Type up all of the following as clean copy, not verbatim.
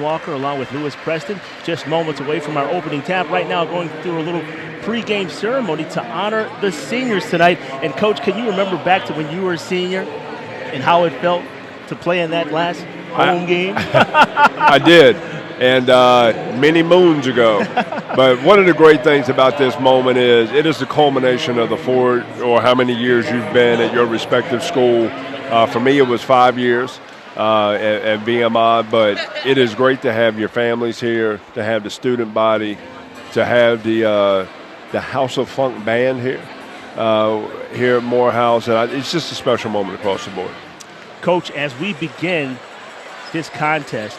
Duane Walker along with Lewis Preston, just moments away from our opening tap. Right now going through a little pregame ceremony to honor the seniors tonight. And Coach, can you remember back to when you were a senior and how it felt to play in that last home game? I did, and many moons ago. But one of the great things about this moment is it is the culmination of the 4 or how many years you've been at your respective school. For me, it was 5 years at BMI, but it is great to have your families here, to have the student body, to have the House of Funk band here at Morehouse, and it's just a special moment across the board. Coach, as we begin this contest,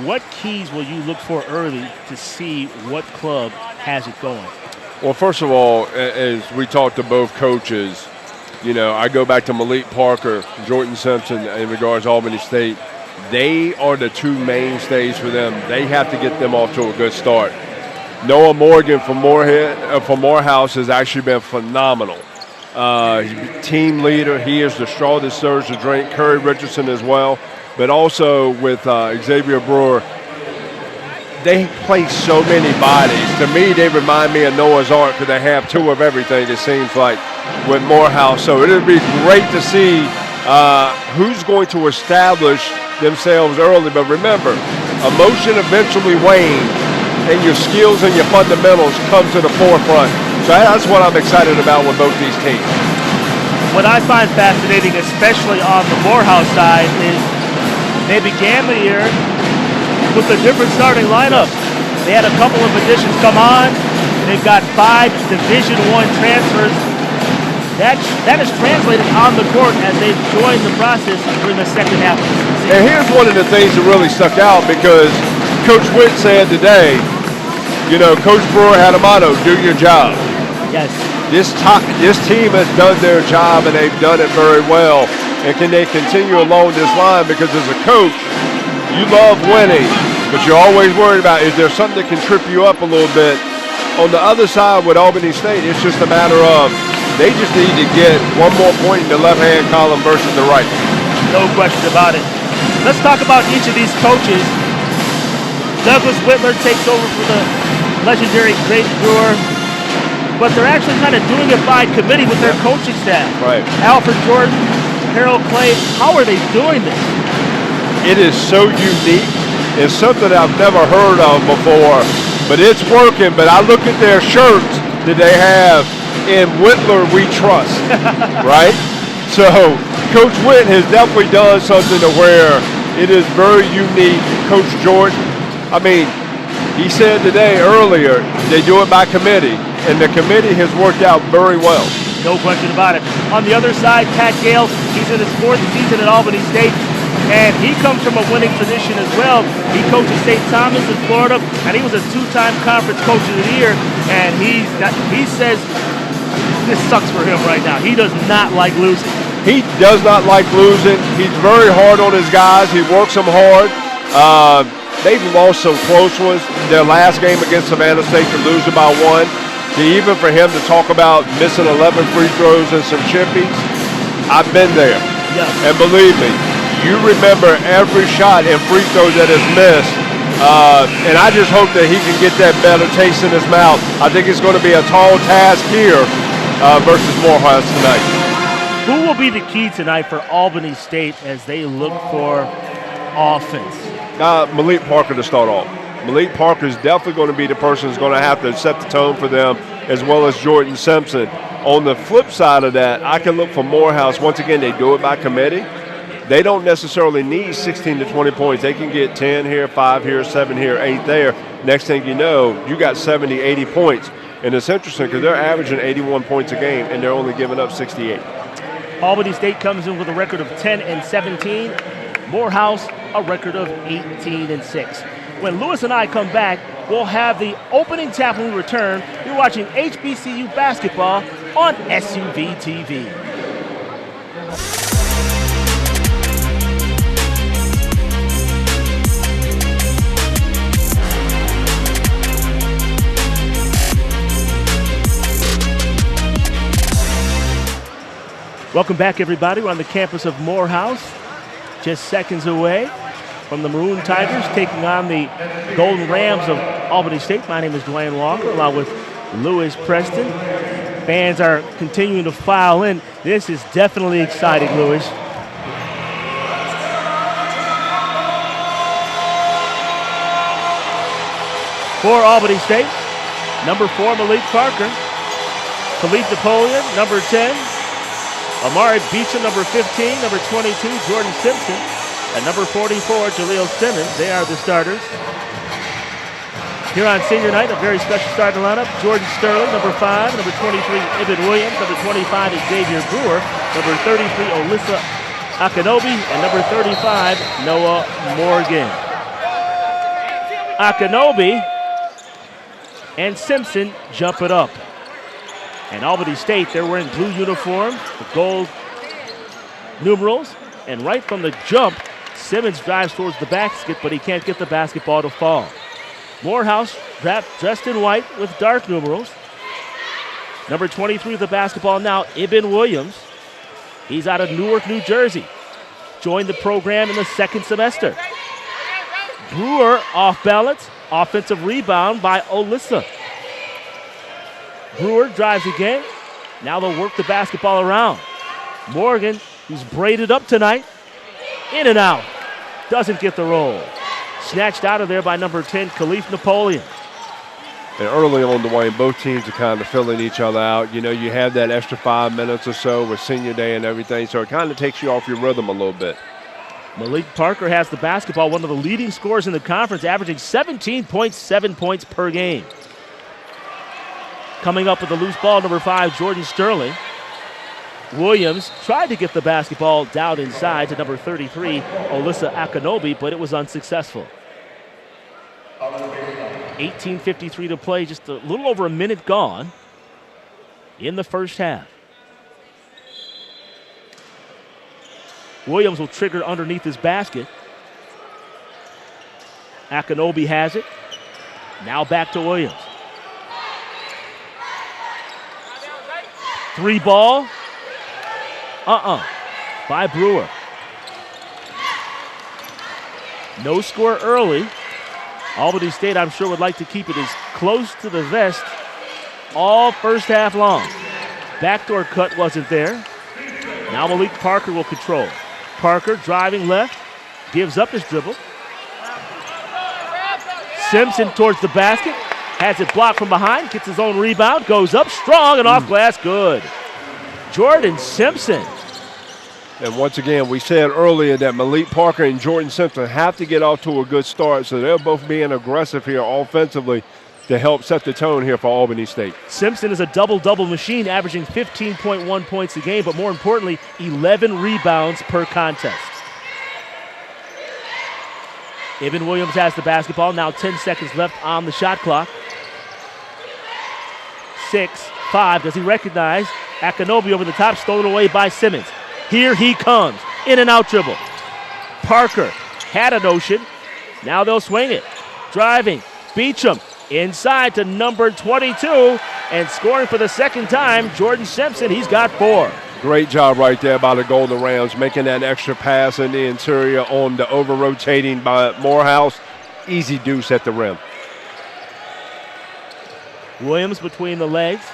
what keys will you look for early to see what club has it going? Well, first of all, as we talked to both coaches, I go back to Malik Parker, Jordan Simpson in regards to Albany State. They are the two mainstays for them. They have to get them off to a good start. Noah Morgan from Morehouse has actually been phenomenal. Team leader, he is the straw that stirs the drink. Curry Richardson as well, but also with Xavier Brewer. They play so many bodies. To me, they remind me of Noah's Ark because they have two of everything, it seems like, with Morehouse. So it would be great to see who's going to establish themselves early. But remember, emotion eventually wanes, and your skills and your fundamentals come to the forefront. So that's what I'm excited about with both these teams. What I find fascinating, especially on the Morehouse side, is they began the year with a different starting lineup. They had a couple of additions come on. They've got 5 Division I transfers. That is translated on the court as they've joined the process during the second half of the season. And here's one of the things that really stuck out because Coach Witt said today, Coach Brewer had a motto, do your job. Yes. This team has done their job, and they've done it very well. And can they continue along this line? Because as a coach, you love winning, but you're always worried about, is there something that can trip you up a little bit? On the other side with Albany State, it's just a matter of they just need to get one more point in the left-hand column versus the right. No question about it. Let's talk about each of these coaches. Douglas Whitler takes over for the legendary Xavier Brewer, but they're actually kind of doing it by committee with their coaching staff. Right. Alfred Jordan, Harold Clay, how are they doing this? It is so unique. It's something I've never heard of before, but it's working. But I look at their shirts that they have, in Whitler we trust, right? So Coach Witt has definitely done something to where it is very unique. Coach Jordan, he said today earlier, they do it by committee, and the committee has worked out very well. No question about it. On the other side, Pat Gale, he's in his 4th season at Albany State, and he comes from a winning tradition as well. He coaches St. Thomas in Florida, and he was a 2-time conference coach of the year, and he says this sucks for him right now. He does not like losing. He does not like losing. He's very hard on his guys. He works them hard. They've lost some close ones. Their last game against Savannah State to lose by 1. Even for him to talk about missing 11 free throws and some chippies, I've been there. Yes. And believe me, you remember every shot and free throw that is missed. And I just hope that he can get that better taste in his mouth. I think it's going to be a tall task here versus Morehouse tonight. Who will be the key tonight for Albany State as they look for offense? Malik Parker to start off. Malik Parker is definitely going to be the person who's going to have to set the tone for them, as well as Jordan Simpson. On the flip side of that, I can look for Morehouse. Once again, they do it by committee. They don't necessarily need 16 to 20 points. They can get 10 here, 5 here, 7 here, 8 there. Next thing you know, you got 70, 80 points. And it's interesting because they're averaging 81 points a game, and they're only giving up 68. Albany State comes in with a record of 10-17. Morehouse, a record of 18-6. When Lewis and I come back, we'll have the opening tap when we return. You're watching HBCU basketball on SUV TV. Welcome back, everybody. We're on the campus of Morehouse, just seconds away from the Maroon Tigers, taking on the Golden Rams of Albany State. My name is Duane Walker, along with Lewis Preston. Fans are continuing to file in. This is definitely exciting, Lewis. For Albany State, number 4, Malik Parker. Khalif Napoleon, number 10. Amari Beecham, number 15. Number 22, Jordan Simpson. And number 44, Jaleel Simmons. They are the starters. Here on senior night, a very special starting lineup. Jordan Sterling, number 5. Number 23, Ibn Williams. Number 25 is Xavier Brewer. Number 33, Alyssa Akinobi. And number 35, Noah Morgan. Akinobi and Simpson jump it up. And Albany State, they're wearing blue uniforms with gold numerals. And right from the jump, Simmons drives towards the basket, but he can't get the basketball to fall. Morehouse dressed in white with dark numerals. Number 23 with the basketball now, Ibn Williams. He's out of Newark, New Jersey. Joined the program in the second semester. Brewer off balance. Offensive rebound by Alyssa. Brewer drives again. Now they'll work the basketball around. Morgan, who's braided up tonight, in and out. Doesn't get the roll. Snatched out of there by number 10, Khalif Napoleon. And early on, Duane, both teams are kind of filling each other out. You know, you have that extra 5 minutes or so with senior day and everything, so it kind of takes you off your rhythm a little bit. Malik Parker has the basketball, one of the leading scorers in the conference, averaging 17.7 points per game. Coming up with the loose ball, number 5, Jordan Sterling. Williams tried to get the basketball down inside to number 33, Alyssa Akinobi, but it was unsuccessful. 18:53 to play, just a little over a minute gone in the first half. Williams will trigger underneath his basket. Akinobi has it. Now back to Williams. 3 ball. By Brewer. No score early. Albany State, I'm sure, would like to keep it as close to the vest all first half long. Backdoor cut wasn't there. Now Malik Parker will control. Parker driving left, gives up his dribble. Simpson towards the basket, has it blocked from behind, gets his own rebound, goes up strong and off glass, good. Jordan Simpson. And once again, we said earlier that Malik Parker and Jordan Simpson have to get off to a good start, so they're both being aggressive here offensively to help set the tone here for Albany State. Simpson is a double-double machine, averaging 15.1 points a game, but more importantly, 11 rebounds per contest. Ibn Williams has the basketball, now 10 seconds left on the shot clock. 6-5, does he recognize? Akinobi over the top, stolen away by Simmons. Here he comes, in and out dribble. Parker had a notion, now they'll swing it. Driving, Beecham inside to number 22, and scoring for the second time, Jordan Simpson, he's got 4. Great job right there by the Golden Rams, making that extra pass in the interior on the over-rotating by Morehouse. Easy deuce at the rim. Williams between the legs.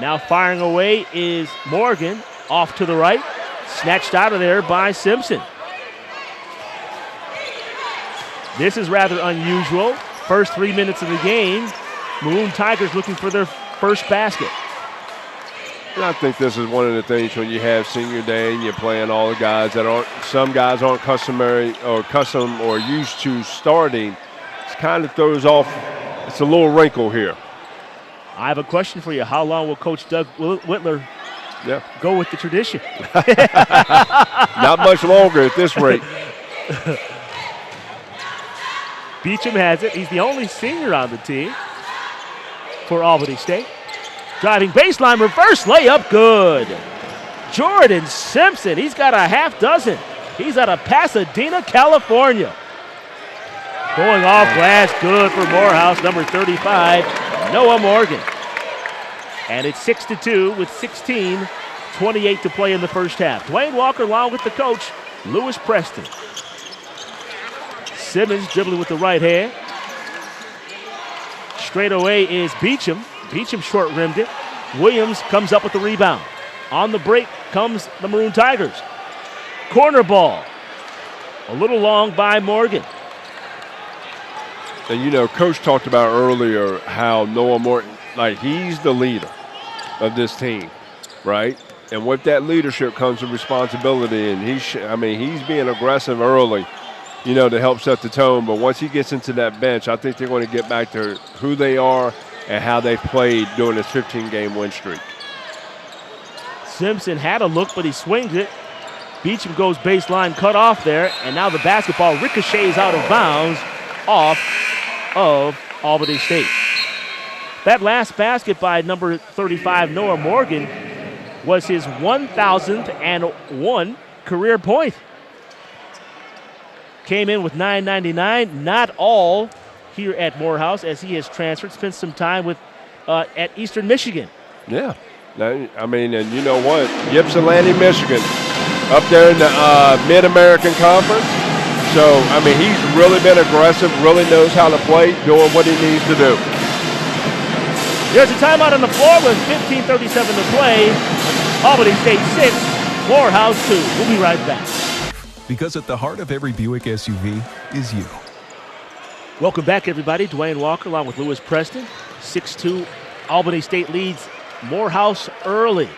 Now firing away is Morgan, off to the right. Snatched out of there by Simpson. This is rather unusual. First 3 minutes of the game, Maroon Tigers looking for their first basket. And I think this is one of the things when you have senior day and you're playing all the guys that aren't, some guys aren't custom or used to starting. It kind of throws off, it's a little wrinkle here. I have a question for you. How long will Coach Doug Whitler go with the tradition? Not much longer at this rate. Beecham has it. He's the only senior on the team for Albany State. Driving baseline, reverse layup, good. Jordan Simpson, he's got a half dozen. He's out of Pasadena, California. Going off glass, good for Morehouse, number 35, Noah Morgan. And it's 6-2 with 16:28 to play in the first half. Duane Walker along with the coach, Lewis Preston. Simmons dribbling with the right hand. Straight away is Beecham. Beecham short-rimmed it. Williams comes up with the rebound. On the break comes the Maroon Tigers. Corner ball. A little long by Morgan. And, you know, Coach talked about earlier how Noah Morton, like, he's the leader of this team, right? And with that leadership comes the responsibility. And he's being aggressive early, you know, to help set the tone. But once he gets into that bench, I think they're going to get back to who they are and how they've played during this 15-game win streak. Simpson had a look, but he swings it. Beecham goes baseline, cut off there, and now the basketball ricochets out of bounds off of Albany State. That last basket by number 35, Noah Morgan, was his 1,001 career point. Came in with $9.99, not all here at Morehouse, as he has transferred, spent some time with at Eastern Michigan. Yeah. I mean, and you know what? Ypsilanti, Michigan, up there in the Mid-American Conference. So, I mean, he's really been aggressive, really knows how to play, doing what he needs to do. There's a timeout on the floor with 15:37 to play. Albany State 6, Morehouse 2. We'll be right back. Because at the heart of every Buick SUV is you. Welcome back, everybody. Duane Walker along with Lewis Preston. 6-2, Albany State leads Morehouse early.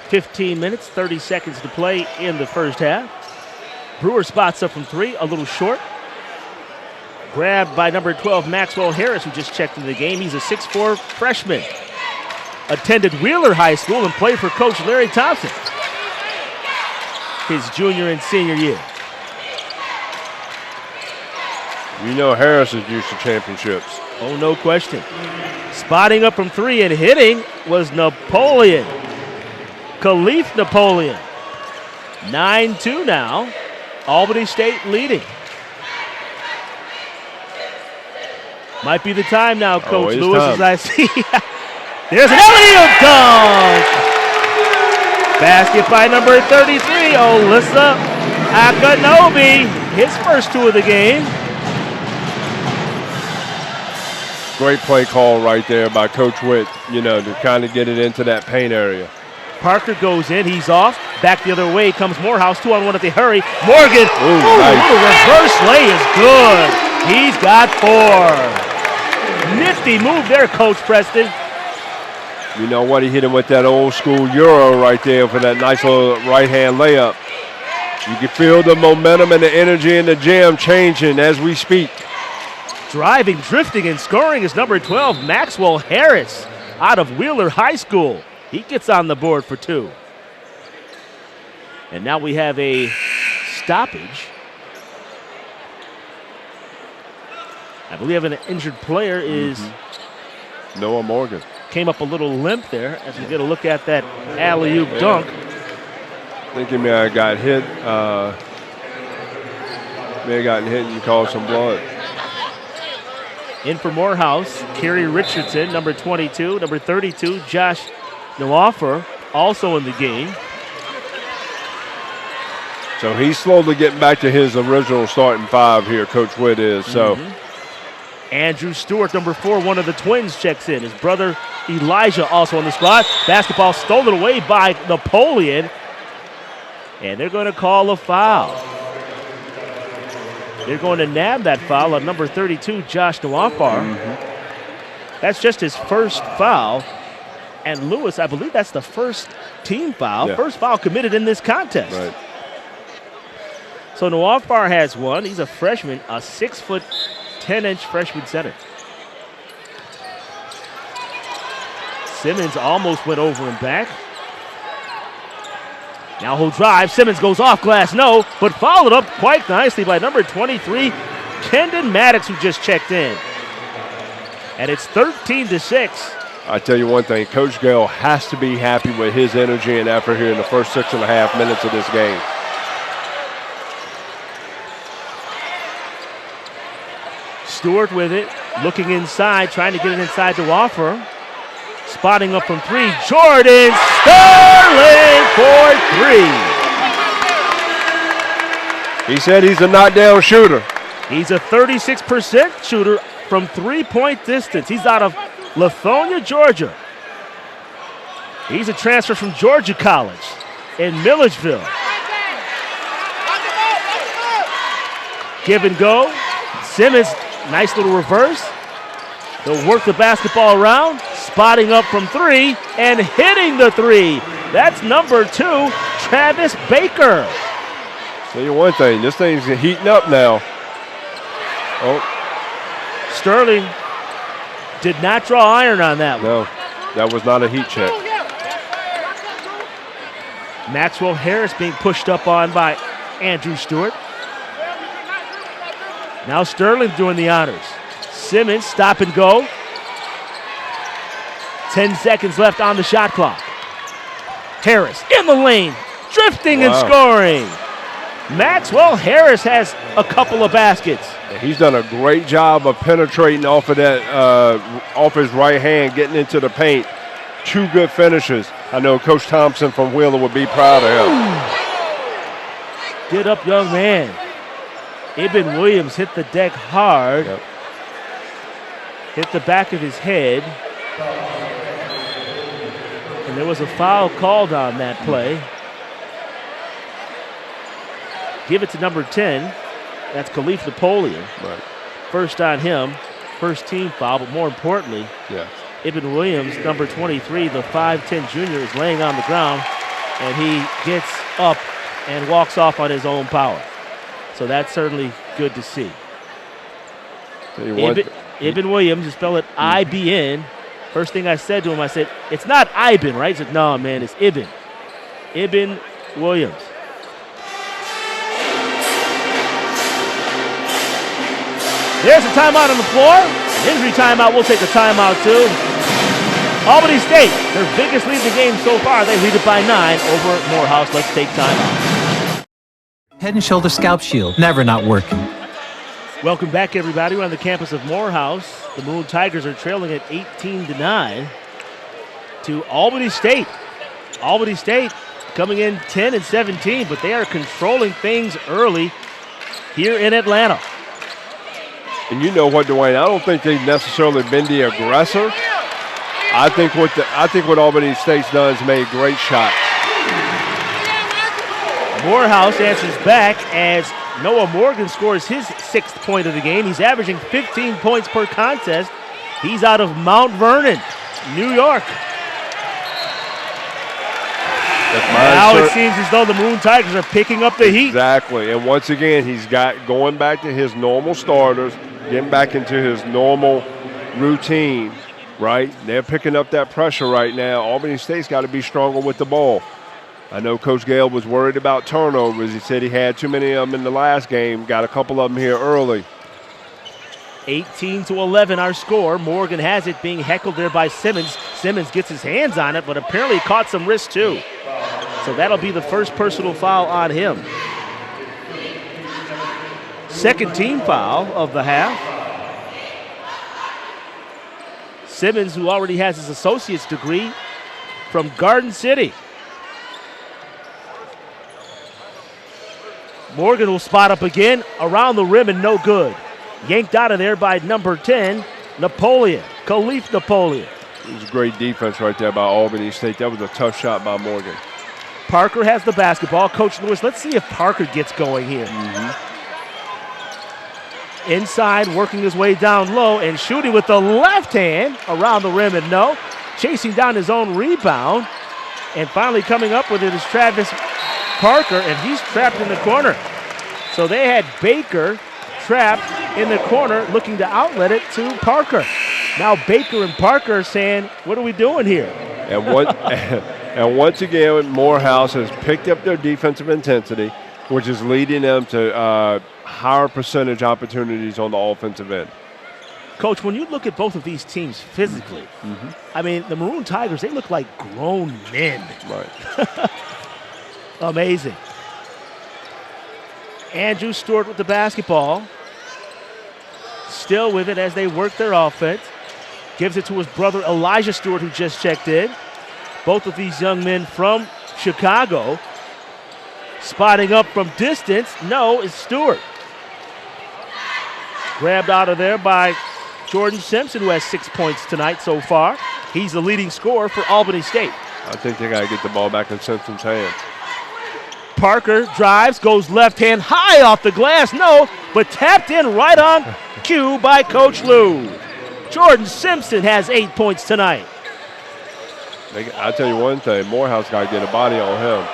15 minutes, 30 seconds to play in the first half. Brewer spots up from three, a little short. Grabbed by number 12, Maxwell Harris, who just checked into the game. He's a 6'4" freshman. Attended Wheeler High School and played for Coach Larry Thompson his junior and senior year. You know Harris is used to championships. Oh, no question. Spotting up from three and hitting was Napoleon. Khalif Napoleon. 9-2 now. Albany State leading. Might be the time now, Coach Lewis, time. as I see. There's an alley-oop dunk. Basket by number 33, Alyssa Akanobi. His first two of the game. Great play call right there by Coach Witt, you know, to kind of get it into that paint area. Parker goes in, he's off. Back the other way comes Morehouse, 2-on-1 at the hurry. Morgan, nice. The reverse lay is good. He's got four. Nifty move there, Coach Preston. You know what? He hit him with that old school Euro right there for that nice little right-hand layup. You can feel the momentum and the energy in the gym changing as we speak. Driving, drifting, and scoring is number 12, Maxwell Harris, out of Wheeler High School. He gets on the board for two. And now we have a stoppage. I believe an injured player is Noah Morgan. Came up a little limp there as we get a look at that alley-oop dunk. I think he may have got hit. May have gotten hit and caused some blood. In for Morehouse, Kerry Richardson, number 22, number 32, Josh Dewolfer, also in the game. So he's slowly getting back to his original starting five here, Coach Witt is. So Andrew Stewart, number 4, one of the twins, checks in. His brother Elijah also on the squad. Basketball stolen away by Napoleon. And they're going to call a foul. They're going to nab that foul on number 32, Josh Dewolfer. That's just his first foul. And Lewis, I believe that's the first team foul. Yeah. First foul committed in this contest. right. So Dewolfer has one. He's a freshman, a 6', 10-inch freshman center. Simmons almost went over and back. Now he'll drive. Simmons goes off glass, no, but followed up quite nicely by number 23, Kendon Maddox, who just checked in. And it's 13-6. I tell you one thing, Coach Gale has to be happy with his energy and effort here in the first 6.5 minutes of this game. Stewart with it, looking inside, trying to get it inside to Dewolfer. Spotting up from three, Jordan Sterling for three. He said he's a knockdown shooter. He's a 36% shooter from three-point distance. He's out of Lithonia, Georgia. He's a transfer from Georgia College in Milledgeville. Give and go. Simmons, nice little reverse. They'll work the basketball around, spotting up from three and hitting the three. That's number 2, Travis Baker. Tell you one thing, this thing's heating up now. Oh. Sterling did not draw iron on that one. No, that was not a heat check. Maxwell Harris being pushed up on by Andrew Stewart. Now Sterling doing the honors. Simmons, stop and go. 10 seconds left on the shot clock. Harris in the lane, drifting and scoring. Maxwell Harris has a couple of baskets. He's done a great job of penetrating off of that, off his right hand, getting into the paint. 2 good finishes. I know Coach Thompson from Wheeler would be proud of him. Get up, young man. Ibn Williams hit the deck hard. Yep. Hit the back of his head. And there was a foul called on that play. Give it to number 10. That's Khalif Napoleon. Right. First on him. First team foul, but more importantly, Ibn Williams, number 23, the 5'10 junior, is laying on the ground, and he gets up and walks off on his own power. So that's certainly good to see. Ibn Williams, you spell it I-B-N. First thing I said to him, I said, it's not Ibn, right? He said, no, man, it's Ibn. Ibn Williams. There's a timeout on the floor. Injury timeout. We'll take a timeout, too. Albany State, their biggest lead in the game so far. They lead it by 9 over Morehouse. Let's take timeout. Head and Shoulder Scalp Shield, never not working. Welcome back, everybody. We're on the campus of Morehouse. The Maroon Tigers are trailing at 18-9 to Albany State. Albany State coming in 10-17, but they are controlling things early here in Atlanta. And you know what, Duane? I don't think they've necessarily been the aggressor. I think what Albany State's done is made great shots. Morehouse answers back as Noah Morgan scores his 6th point of the game. He's averaging 15 points per contest. He's out of Mount Vernon, New York. Now it seems as though the Maroon Tigers are picking up the heat. Exactly, and once again, he's got going back to his normal starters, getting back into his normal routine, right? They're picking up that pressure right now. Albany State's got to be stronger with the ball. I know Coach Gale was worried about turnovers. He said he had too many of them in the last game, got a couple of them here early. 18-11 our score. Morgan has it, being heckled there by Simmons. Simmons gets his hands on it, but apparently caught some wrist too. So that'll be the first personal foul on him. Second team foul of the half. Simmons, who already has his associate's degree from Garden City. Morgan will spot up again, around the rim and no good. Yanked out of there by number 10, Napoleon, Khalif Napoleon. It was a great defense right there by Albany State. That was a tough shot by Morgan. Parker has the basketball. Coach Lewis, let's see if Parker gets going here. Inside, working his way down low and shooting with the left hand around the rim and no. Chasing down his own rebound. And finally coming up with it is Travis Parker, and he's trapped in the corner. So they had Baker trapped in the corner looking to outlet it to Parker. Now Baker and Parker are saying, what are we doing here? And once again, Morehouse has picked up their defensive intensity, which is leading them to higher percentage opportunities on the offensive end. Coach, when you look at both of these teams physically, I mean, the Maroon Tigers, they look like grown men. Right. Amazing. Andrew Stewart with the basketball. Still with it as they work their offense. Gives it to his brother Elijah Stewart, who just checked in. Both of these young men from Chicago. Spotting up from distance. No, it's Stewart. Grabbed out of there by Jordan Simpson, who has 6 points tonight so far. He's the leading scorer for Albany State. I think they got to get the ball back in Simpson's hands. Parker drives, goes left hand high off the glass. No, but tapped in right on cue by Coach Lou. Jordan Simpson has 8 points tonight. I'll tell you one thing, Morehouse got to get a body on him.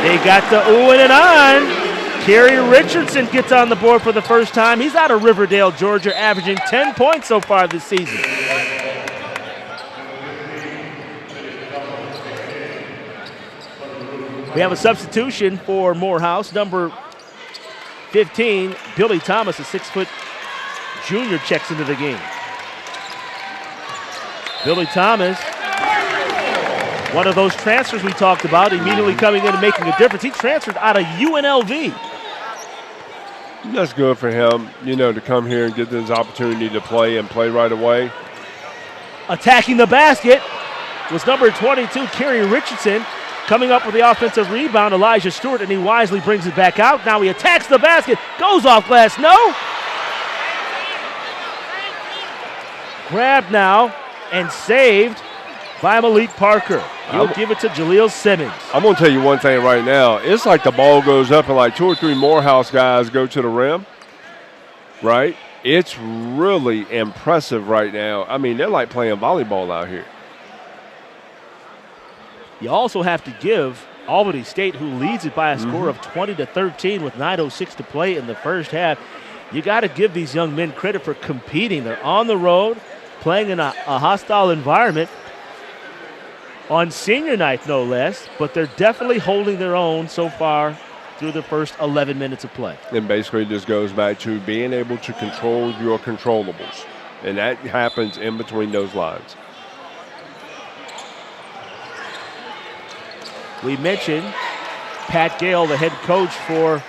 They got the oohing and on. Kerry Richardson gets on the board for the first time. He's out of Riverdale, Georgia, averaging 10 points so far this season. We have a substitution for Morehouse. Number 15, Billy Thomas, a 6-foot junior, checks into the game. Billy Thomas, one of those transfers we talked about, immediately coming in and making a difference. He transferred out of UNLV. That's good for him, to come here and get this opportunity to play and play right away. Attacking the basket was number 22, Kerry Richardson. Coming up with the offensive rebound, Elijah Stewart, and he wisely brings it back out. Now he attacks the basket, goes off glass, no. Grabbed now and saved by Malik Parker. He'll give it to Jaleel Simmons. I'm going to tell you one thing right now. It's like the ball goes up and like 2 or 3 Morehouse guys go to the rim, right? It's really impressive right now. I mean, they're like playing volleyball out here. You also have to give Albany State, who leads it by a score of 20-13 with 9:06 to play in the first half. You got to give these young men credit for competing. They're on the road, playing in a hostile environment on senior night, no less, but they're definitely holding their own so far through the first 11 minutes of play. And basically this goes back to being able to control your controllables, and that happens in between those lines. We mentioned Pat Gale, the head coach for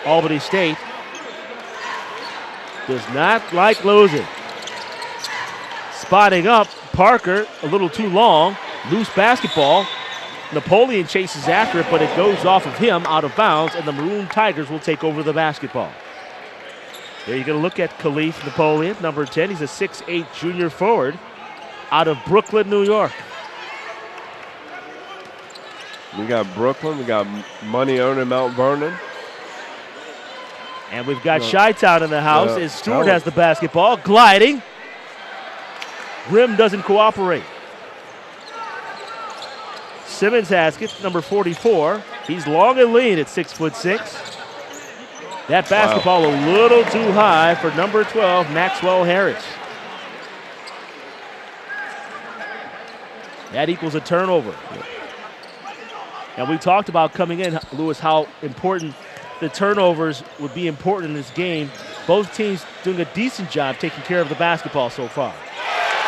Albany State, does not like losing. Spotting up, Parker a little too long, loose basketball. Napoleon chases after it, but it goes off of him out of bounds, and the Maroon Tigers will take over the basketball. There you're going to look at Khalif Napoleon, number 10. He's a 6'8 junior forward out of Brooklyn, New York. We got Brooklyn, we got Money owning Mount Vernon. And we've got Chi-Town in the house as Stewart has the basketball, gliding. Rim doesn't cooperate. Simmons has it, number 44. He's long and lean at 6'6". That basketball a little too high for number 12, Maxwell Harris. That equals a turnover. And we talked about coming in, Lewis, how important the turnovers would be important in this game. Both teams doing a decent job taking care of the basketball so far.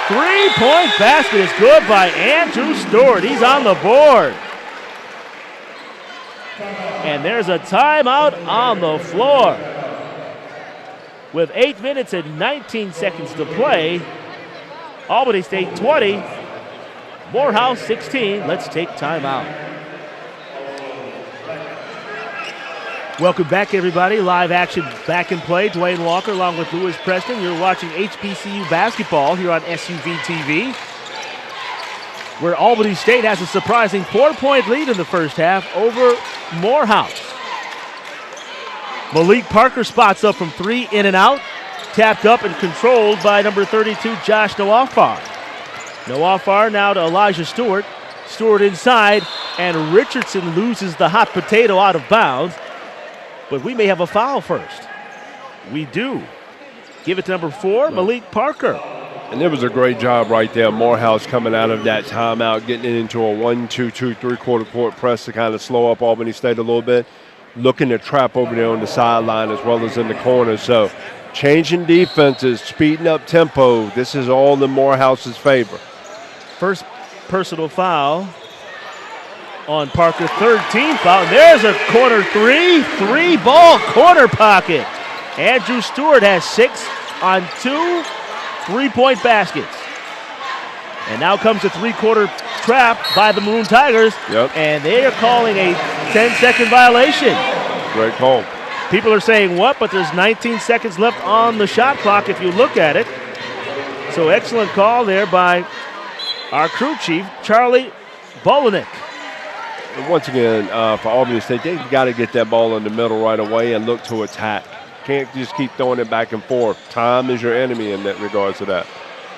3-point basket is good by Andrew Stewart. He's on the board. And there's a timeout on the floor. With 8 minutes and 19 seconds to play, Albany State 20, Morehouse 16. Let's take timeout. Welcome back, everybody. Live action back in play. Duane Walker along with Lewis Preston. You're watching HBCU basketball here on SUV TV, where Albany State has a surprising 4-point lead in the first half over Morehouse. Malik Parker spots up from 3, in and out. Tapped up and controlled by number 32, Josh Dewolfer. Dewolfer now to Elijah Stewart. Stewart inside, and Richardson loses the hot potato out of bounds. But we may have a foul first. We do. Give it to number 4, Malik Parker. And it was a great job right there. Morehouse coming out of that timeout, getting it into a 1-2-2 3/4 court press to kind of slow up Albany State a little bit. Looking to trap over there on the sideline as well as in the corner. So changing defenses, speeding up tempo. This is all in Morehouse's favor. First personal foul on Parker, 3rd team foul. And there's a corner three-ball corner pocket. Andrew Stewart has 6 on 2 3-point baskets. And now comes a 3-quarter trap by the Maroon Tigers. Yep. And they are calling a 10-second violation. Great call. People are saying what, but there's 19 seconds left on the shot clock if you look at it. So excellent call there by our crew chief, Charlie Bolanek. Once again, for Albany State, they've got to get that ball in the middle right away and look to attack. Can't just keep throwing it back and forth. Time is your enemy in that regards to that.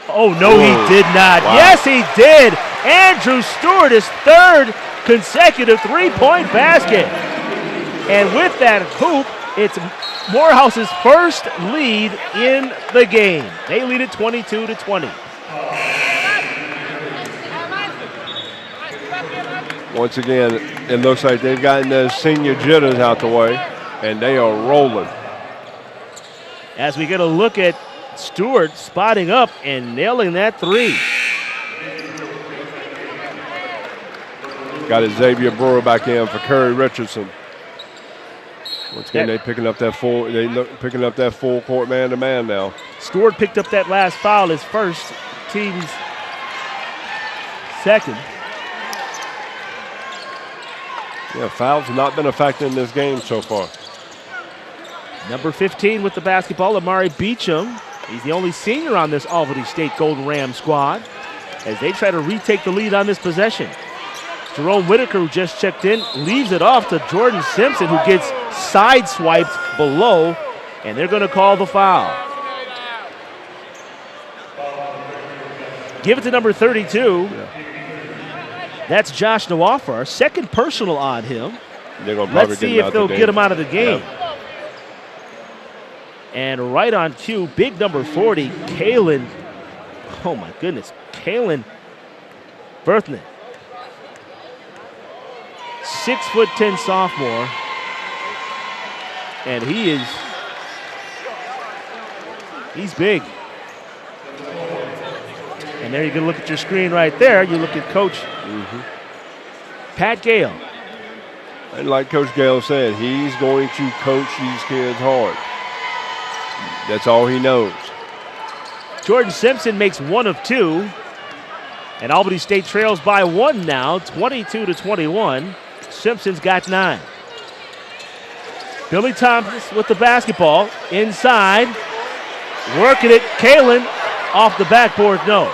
Oh, no, Whoa. he did not. Wow. Yes, he did. Andrew Stewart, his third consecutive three-point basket. And with that hoop, it's Morehouse's first lead in the game. They lead it 22-20. Once again, it looks like they've gotten the senior jitters out the way, and they are rolling. As we get a look at Stewart spotting up and nailing that three. Got Xavier Brewer back in for Curry Richardson. Once again, they picking up that full court man-to-man now. Stewart picked up that last foul, his first, team's second. Yeah, fouls have not been a factor in this game so far. Number 15 with the basketball, Amari Beecham. He's the only senior on this Albany State Golden Ram squad as they try to retake the lead on this possession. Jerome Whitaker, who just checked in, leaves it off to Jordan Simpson, who gets sideswiped below, and they're going to call the foul. Give it to number 32. Yeah. That's Josh Dewolfer, second personal on him. They're gonna probably Let's see if they'll get him out of the game. Yeah. And right on cue, big number 40, Kalen. Oh my goodness, Kalen Berthman. 6'10" sophomore. And he's big. And there you can look at your screen right there. You look at Coach Pat Gale. And like Coach Gale said, he's going to coach these kids hard. That's all he knows. Jordan Simpson makes one of two. And Albany State trails by one now, 22-21. Simpson's got 9. Billy Thomas with the basketball. Inside. Working it. Kalen off the backboard, no.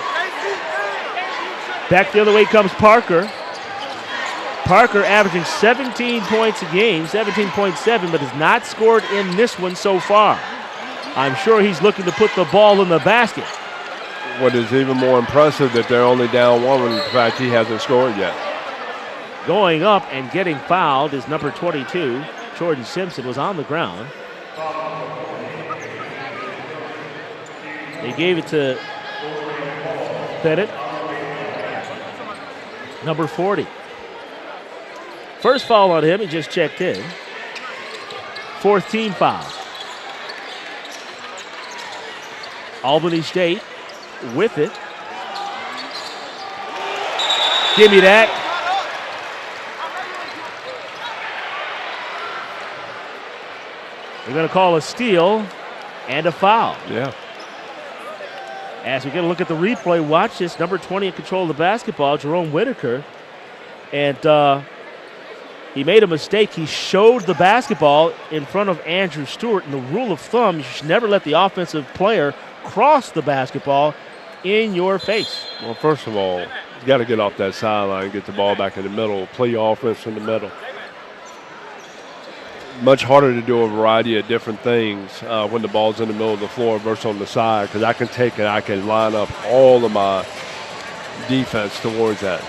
Back the other way comes Parker. Parker averaging 17 points a game, 17.7, but has not scored in this one so far. I'm sure he's looking to put the ball in the basket. What is even more impressive that they're only down one when in fact he hasn't scored yet. Going up and getting fouled is number 22. Jordan Simpson was on the ground. They gave it to Pettit. Number 40. First foul on him, he just checked in. 4th team foul. Albany State with it. Give me that. They're going to call a steal and a foul. Yeah. As we get a look at the replay, watch this. Number 20 in control of the basketball, Jerome Whitaker. And he made a mistake. He showed the basketball in front of Andrew Stewart. And the rule of thumb, you should never let the offensive player cross the basketball in your face. Well, first of all, you got to get off that sideline, get the ball back in the middle, play offense in the middle. Much harder to do a variety of different things when the ball's in the middle of the floor versus on the side, because I can take it, I can line up all of my defense towards that.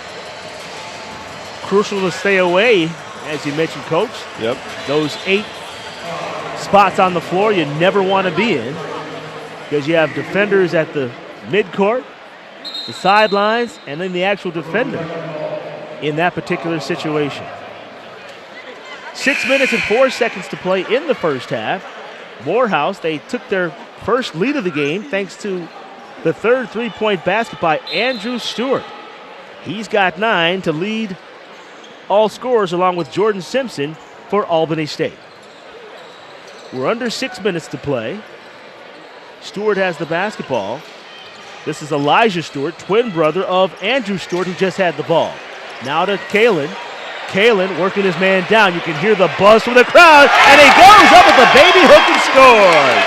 Crucial to stay away, as you mentioned, Coach. Yep. Those 8 spots on the floor you never want to be in, because you have defenders at the midcourt, the sidelines, and then the actual defender in that particular situation. 6 minutes and 4 seconds to play in the first half. Morehouse, they took their first lead of the game thanks to the third three-point basket by Andrew Stewart. He's got 9 to lead all scorers along with Jordan Simpson for Albany State. We're under 6 minutes to play. Stewart has the basketball. This is Elijah Stewart, twin brother of Andrew Stewart, who just had the ball. Now to Kalen. Kalen working his man down. You can hear the buzz from the crowd, and he goes up with the baby hook and scores.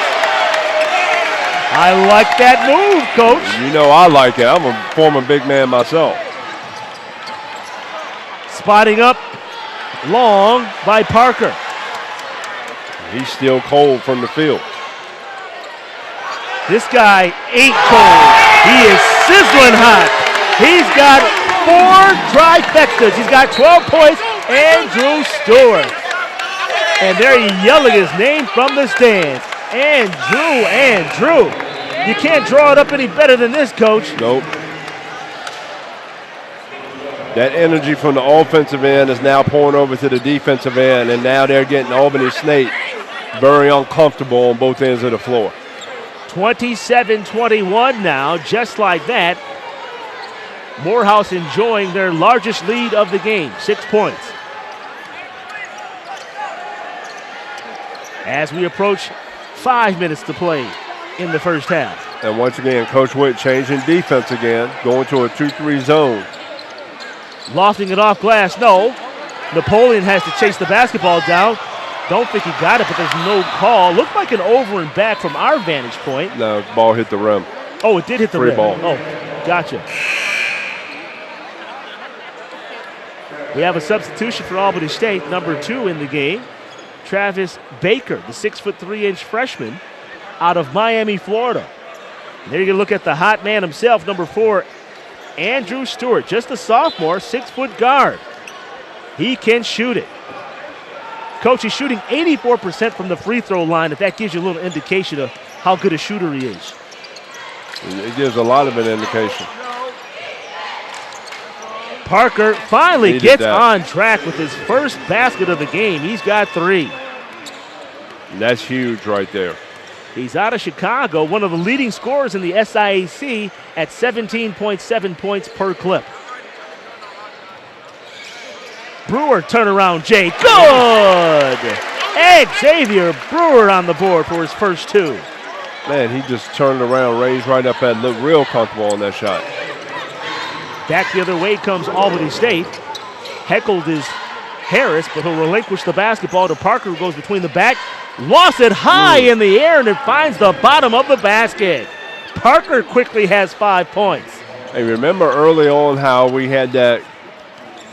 I like that move, Coach. You know I like it. I'm a former big man myself. Spotting up long by Parker. He's still cold from the field. This guy ain't cold. He is sizzling hot. He's got 4 trifectas. He's got 12 points. Andrew Stewart. And they're yelling his name from the stands. Andrew. You can't draw it up any better than this, Coach. Nope. That energy from the offensive end is now pouring over to the defensive end, and now they're getting Albany St very uncomfortable on both ends of the floor. 27-21 now, just like that. Morehouse enjoying their largest lead of the game, 6 points. As we approach 5 minutes to play in the first half. And once again, Coach Witt changing defense again, going to a 2-3 zone. Lofting it off glass, no. Napoleon has to chase the basketball down. Don't think he got it, but there's no call. Looked like an over and back from our vantage point. No, ball hit the rim. Oh, it did hit the Free rim. ball. Oh, gotcha. We have a substitution for Albany State, number 2 in the game. Travis Baker, the 6'3" freshman out of Miami, Florida. And there you can look at the hot man himself, number 4, Andrew Stewart, just a sophomore, 6-foot guard. He can shoot it. Coach, he's shooting 84% from the free throw line, if that gives you a little indication of how good a shooter he is. It gives a lot of an indication. Parker finally Needed gets that. on track with his first basket of the game. He's got 3. And that's huge right there. He's out of Chicago, one of the leading scorers in the SIAC at 17.7 points per clip. Brewer turnaround, Jay. Good! Xavier Brewer on the board for his first 2. Man, he just turned around, raised right up and looked real comfortable on that shot. Back the other way comes Albany State. Heckled is Harris, but he'll relinquish the basketball to Parker, who goes between the back. Lost it high in the air, and it finds the bottom of the basket. Parker quickly has 5 points. Hey, remember early on how we had that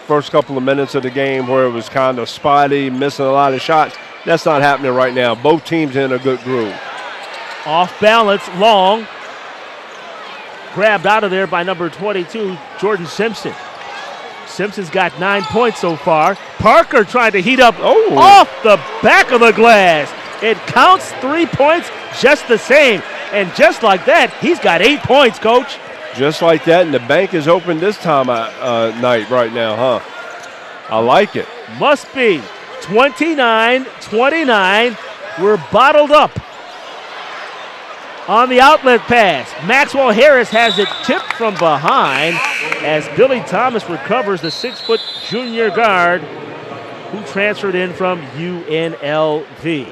first couple of minutes of the game where it was kind of spotty, missing a lot of shots? That's not happening right now. Both teams in a good groove. Off balance, long. Grabbed out of there by number 22, Jordan Simpson. Simpson's got 9 points so far. Parker trying to heat up off the back of the glass. It counts 3 points just the same. And just like that, he's got 8 points, Coach. Just like that, and the bank is open this time night right now, huh? I like it. Must be 29-29. We're bottled up. On the outlet pass, Maxwell Harris has it tipped from behind as Billy Thomas recovers, the 6-foot junior guard who transferred in from UNLV.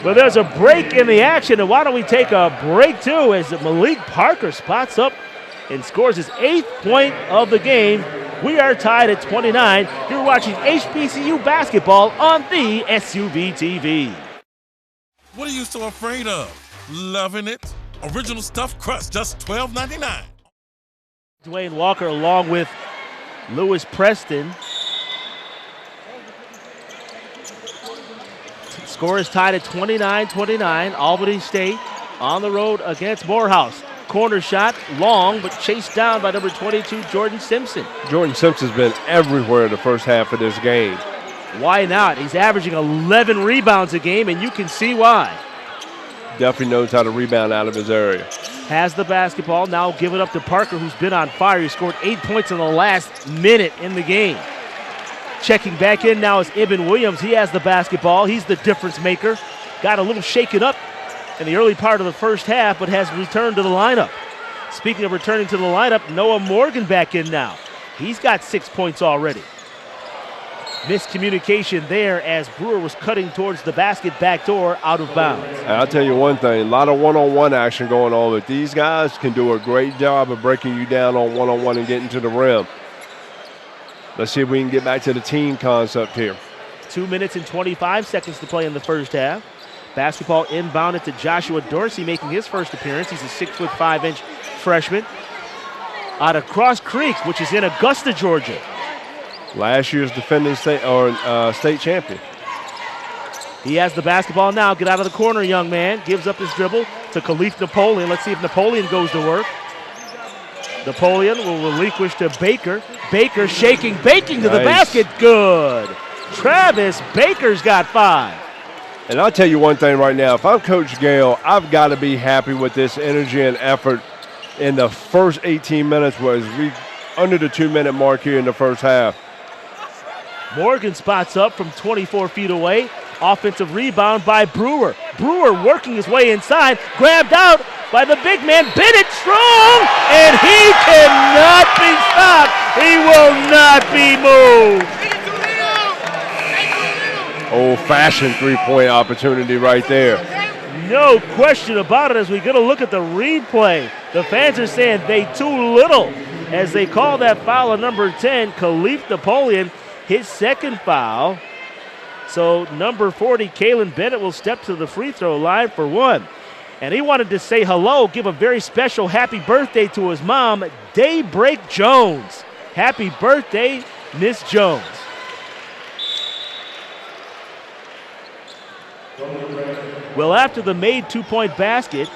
But there's a break in the action, and why don't we take a break too as Malik Parker spots up and scores his 8th point of the game. We are tied at 29. You're watching HBCU basketball on the SUV TV. What are you so afraid of? Loving it? Original stuffed crust, just $12.99. Duane Walker along with Lewis Preston. Score is tied at 29-29. Albany State on the road against Morehouse. Corner shot, long, but chased down by number 22, Jordan Simpson. Jordan Simpson's been everywhere the first half of this game. Why not? He's averaging 11 rebounds a game, and you can see why. Definitely knows how to rebound out of his area. Has the basketball, now give it up to Parker, who's been on fire. He scored 8 points in the last minute in the game. Checking back in now is Ibn Williams. He has the basketball. He's the difference maker. Got a little shaken up in the early part of the first half, but has returned to the lineup. Speaking of returning to the lineup, Noah Morgan back in now. He's got 6 points already. Miscommunication there as Brewer was cutting towards the basket backdoor out of bounds. And I'll tell you one thing, a lot of one-on-one action going on, but these guys can do a great job of breaking you down on one-on-one and getting to the rim. Let's see if we can get back to the team concept here. 2 minutes and 25 seconds to play in the first half. Basketball inbounded to Joshua Dorsey, making his first appearance. He's a 6'5" freshman out of Cross Creek, which is in Augusta, Georgia. Last year's defending state champion. He has the basketball now. Get out of the corner, young man. Gives up his dribble to Khalif Napoleon. Let's see if Napoleon goes to work. Napoleon will relinquish to Baker. Baker shaking, baking to the basket. Good. Travis Baker's got 5. And I'll tell you one thing right now. If I'm Coach Gale, I've got to be happy with this energy and effort in the first 18 minutes. Was we under the 2-minute mark here in the first half. Morgan spots up from 24 feet away. Offensive rebound by Brewer. Brewer working his way inside. Grabbed out by the big man, Bennett, strong, and he cannot be stopped. He will not be moved. Old-fashioned three-point opportunity right there. No question about it as we get a look at the replay. The fans are saying they too little as they call that foul on number 10, Khalif Napoleon, his second foul. So number 40, Kalen Bennett, will step to the free throw line for 1. And he wanted to say hello, give a very special happy birthday to his mom, Daybreak Jones. Happy birthday, Miss Jones. Well, after the made 2-point basket,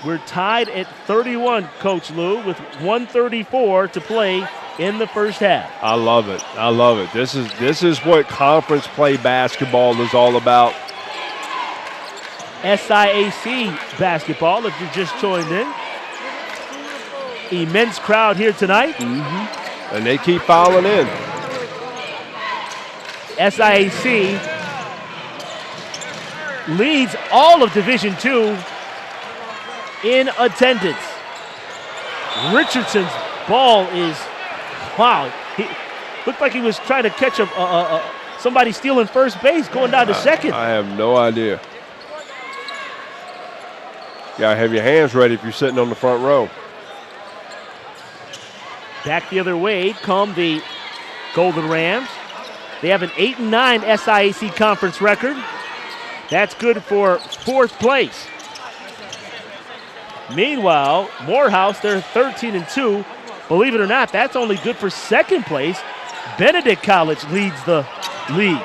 we're tied at 31, Coach Lou, with 1:34 to play in the first half. I love it. I love it. This is what conference play basketball is all about. SIAC basketball, if you just joined in. Immense crowd here tonight. Mm-hmm. And they keep filing in. SIAC leads all of Division II in attendance. Richardson's ball is, wow. He looked like he was trying to catch somebody stealing first base going down to second. I have no idea. You gotta have your hands ready if you're sitting on the front row. Back the other way come the Golden Rams. They have an 8-9 SIAC conference record. That's good for 4th place. Meanwhile, Morehouse, they're 13-2. Believe it or not, that's only good for 2nd place. Benedict College leads the league.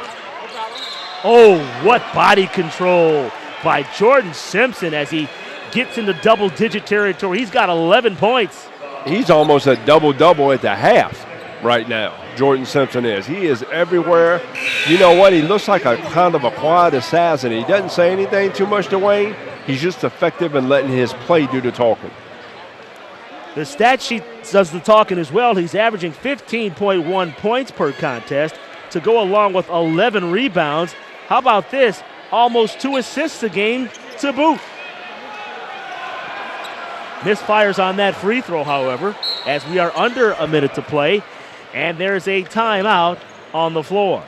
Oh, what body control by Jordan Simpson as he gets into double-digit territory. He's got 11 points. He's almost a double-double at the half right now, Jordan Simpson is. He is everywhere. You know what? He looks like a kind of a quiet assassin. He doesn't say anything too much to Wayne. He's just effective in letting his play do the talking. The stat sheet does the talking as well. He's averaging 15.1 points per contest to go along with 11 rebounds. How about this? Almost 2 assists a game to boot. Misfires on that free throw, however, as we are under a minute to play, and there's a timeout on the floor.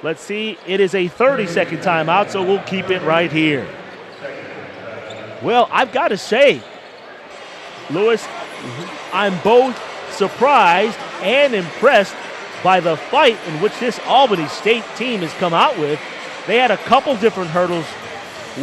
Let's see, it is a 30-second timeout, so we'll keep it right here. Well, I've got to say, Lewis, I'm both surprised and impressed by the fight in which this Albany State team has come out with. They had a couple different hurdles.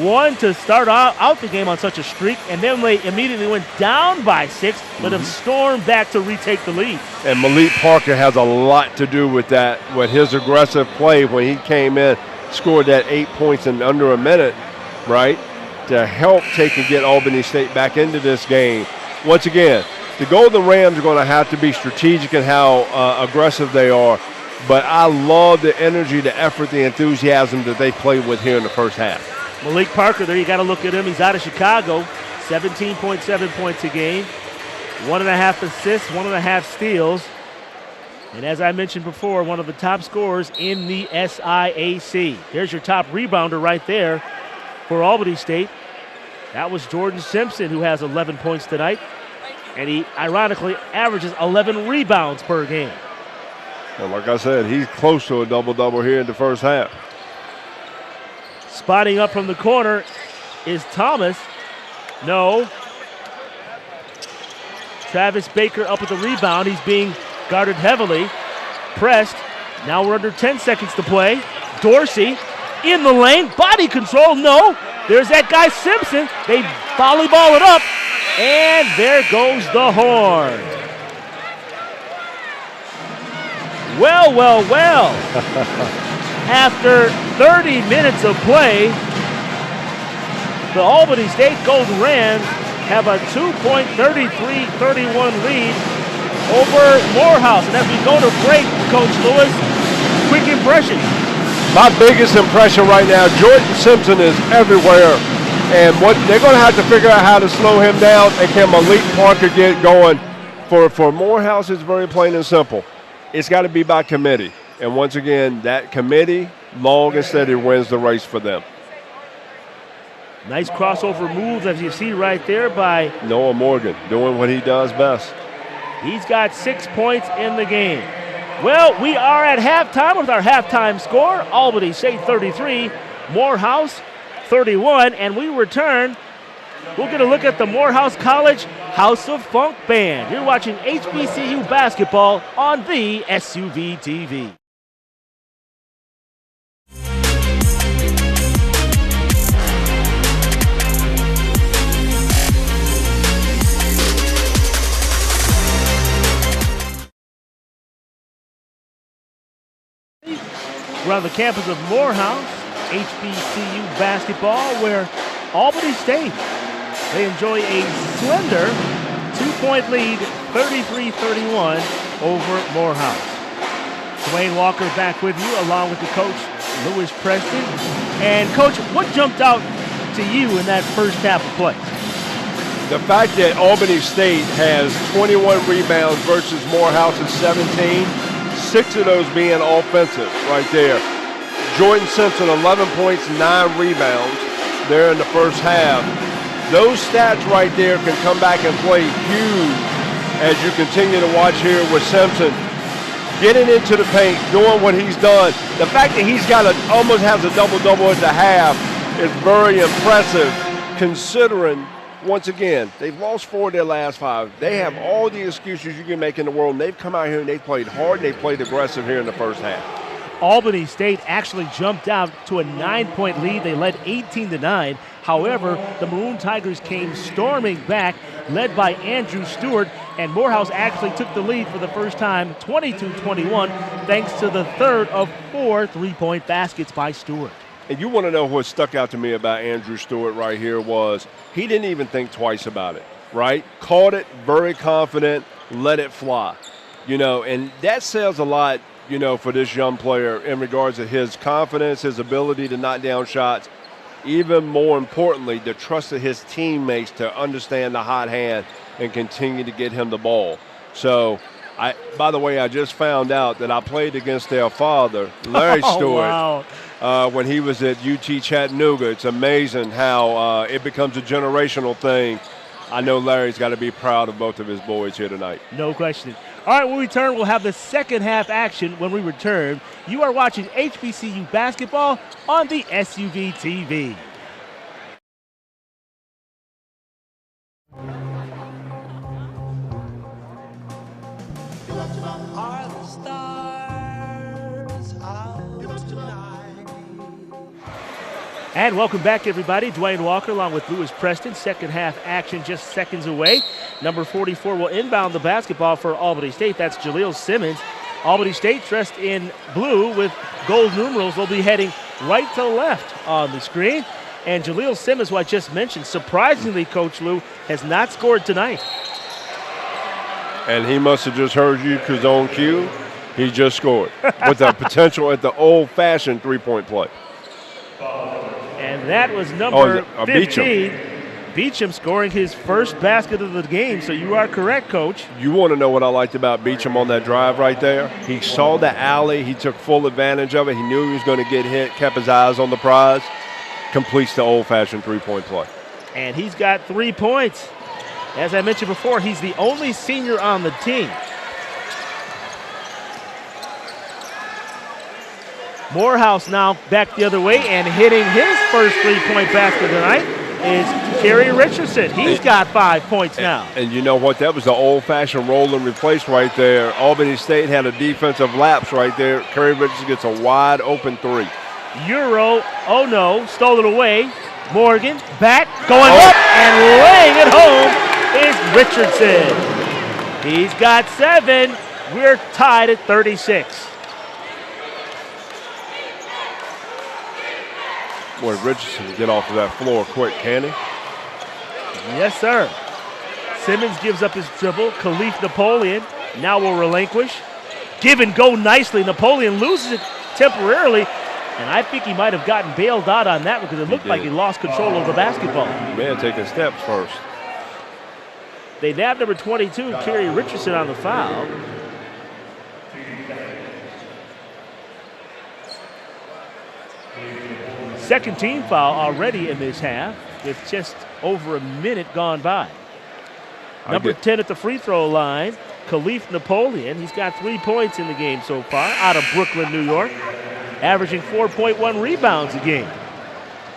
One, to start out the game on such a streak, and then they immediately went down by 6, but have stormed back to retake the lead. And Malik Parker has a lot to do with that, with his aggressive play when he came in, scored that 8 points in under a minute, right, to help take and get Albany State back into this game. Once again, the Golden Rams are going to have to be strategic in how aggressive they are, but I love the energy, the effort, the enthusiasm that they played with here in the first half. Malik Parker, there you got to look at him. He's out of Chicago, 17.7 points a game, 1.5 assists, 1.5 steals. And as I mentioned before, one of the top scorers in the SIAC. There's your top rebounder right there for Albany State. That was Jordan Simpson, who has 11 points tonight. And he, ironically, averages 11 rebounds per game. And like I said, he's close to a double-double here in the first half. Spotting up from the corner is Thomas. No. Travis Baker up with the rebound. He's being guarded heavily pressed. Now we're under 10 seconds to play. Dorsey in the lane, body control, no. There's that guy Simpson. They volleyball it up, and there goes the horn. Well, well, well. After 30 minutes of play, the Albany State Golden Rams have a 2.33-31 lead over Morehouse. And as we go to break, Coach Lewis, quick impression. My biggest impression right now, Jordan Simpson is everywhere. And what they're going to have to figure out how to slow him down, and can Malik Parker get going. For Morehouse, it's very plain and simple. It's got to be by committee. And once again, that committee, long and steady, wins the race for them. Nice crossover move, as you see right there, by Noah Morgan, doing what he does best. He's got 6 points in the game. Well, we are at halftime with our halftime score. Albany St 33, Morehouse 31, and we return. We'll get a look at the Morehouse College House of Funk Band. You're watching HBCU basketball on the SUV TV. We're on the campus of Morehouse, HBCU basketball, where Albany State, they enjoy a slender 2-point lead, 33-31 over Morehouse. Duane Walker back with you, along with the coach, Lewis Preston. And, Coach, what jumped out to you in that first half of play? The fact that Albany State has 21 rebounds versus Morehouse's 17, 6 of those being offensive right there. Jordan Simpson, 11 points, 9 rebounds there in the first half. Those stats right there can come back and play huge as you continue to watch here with Simpson getting into the paint, doing what he's done. The fact that he's got almost has a double-double at the half is very impressive, considering, once again, they've lost 4 of their last 5. They have all the excuses you can make in the world, and they've come out here and they've played hard and they've played aggressive here in the first half. Albany State actually jumped out to a 9-point lead. They led 18-9. However, the Maroon Tigers came storming back, led by Andrew Stewart, and Morehouse actually took the lead for the first time, 22-21, thanks to the third of 4 3-point baskets by Stewart. And you want to know what stuck out to me about Andrew Stewart right here was he didn't even think twice about it, right? Caught it, very confident, let it fly. And that says a lot, for this young player in regards to his confidence, his ability to knock down shots, even more importantly, the trust of his teammates to understand the hot hand and continue to get him the ball. So, by the way, I just found out that I played against their father, Larry Stewart, when he was at UT Chattanooga. It's amazing how it becomes a generational thing. I know Larry's got to be proud of both of his boys here tonight. No question. All right, when we return, we'll have the second half action when we return. You are watching HBCU basketball on the SUV TV. And welcome back, everybody. Duane Walker along with Lewis Preston. Second half action just seconds away. Number 44 will inbound the basketball for Albany State. That's Jaleel Simmons. Albany State dressed in blue with gold numerals. They'll be heading right to left on the screen. And Jaleel Simmons, who I just mentioned, surprisingly, Coach Lou, has not scored tonight. And he must have just heard you because on cue, he just scored with the potential at the old-fashioned three-point play. And that was number 15. Beecham scoring his first basket of the game, so you are correct, Coach. You want to know what I liked about Beecham on that drive right there? He saw the alley. He took full advantage of it. He knew he was going to get hit, kept his eyes on the prize, completes the old-fashioned three-point play. And he's got 3 points. As I mentioned before, he's the only senior on the team. Morehouse now back the other way and hitting his first three-point basket tonight. is Kerry Richardson. He's got 5 points now. And you know what? That was the old-fashioned roll and replace right there. Albany State had a defensive lapse right there. Kerry Richardson gets a wide-open three. Euro, oh no, stole it away. Morgan, back, going up, and laying it home is Richardson. He's got 7. We're tied at 36. Boy, Richardson can get off of that floor quick, can he? Yes, sir. Simmons gives up his dribble. Khalif Napoleon now will relinquish. Give and go nicely. Napoleon loses it temporarily, and I think he might have gotten bailed out on that because it looked like he lost control of the basketball. Man, taking steps first. They nab number 22, Kerry Richardson, on the foul. Second team foul already in this half with just over a minute gone by. Number 10 at the free throw line, Khalif Napoleon. He's got 3 points in the game so far out of Brooklyn, New York, averaging 4.1 rebounds a game.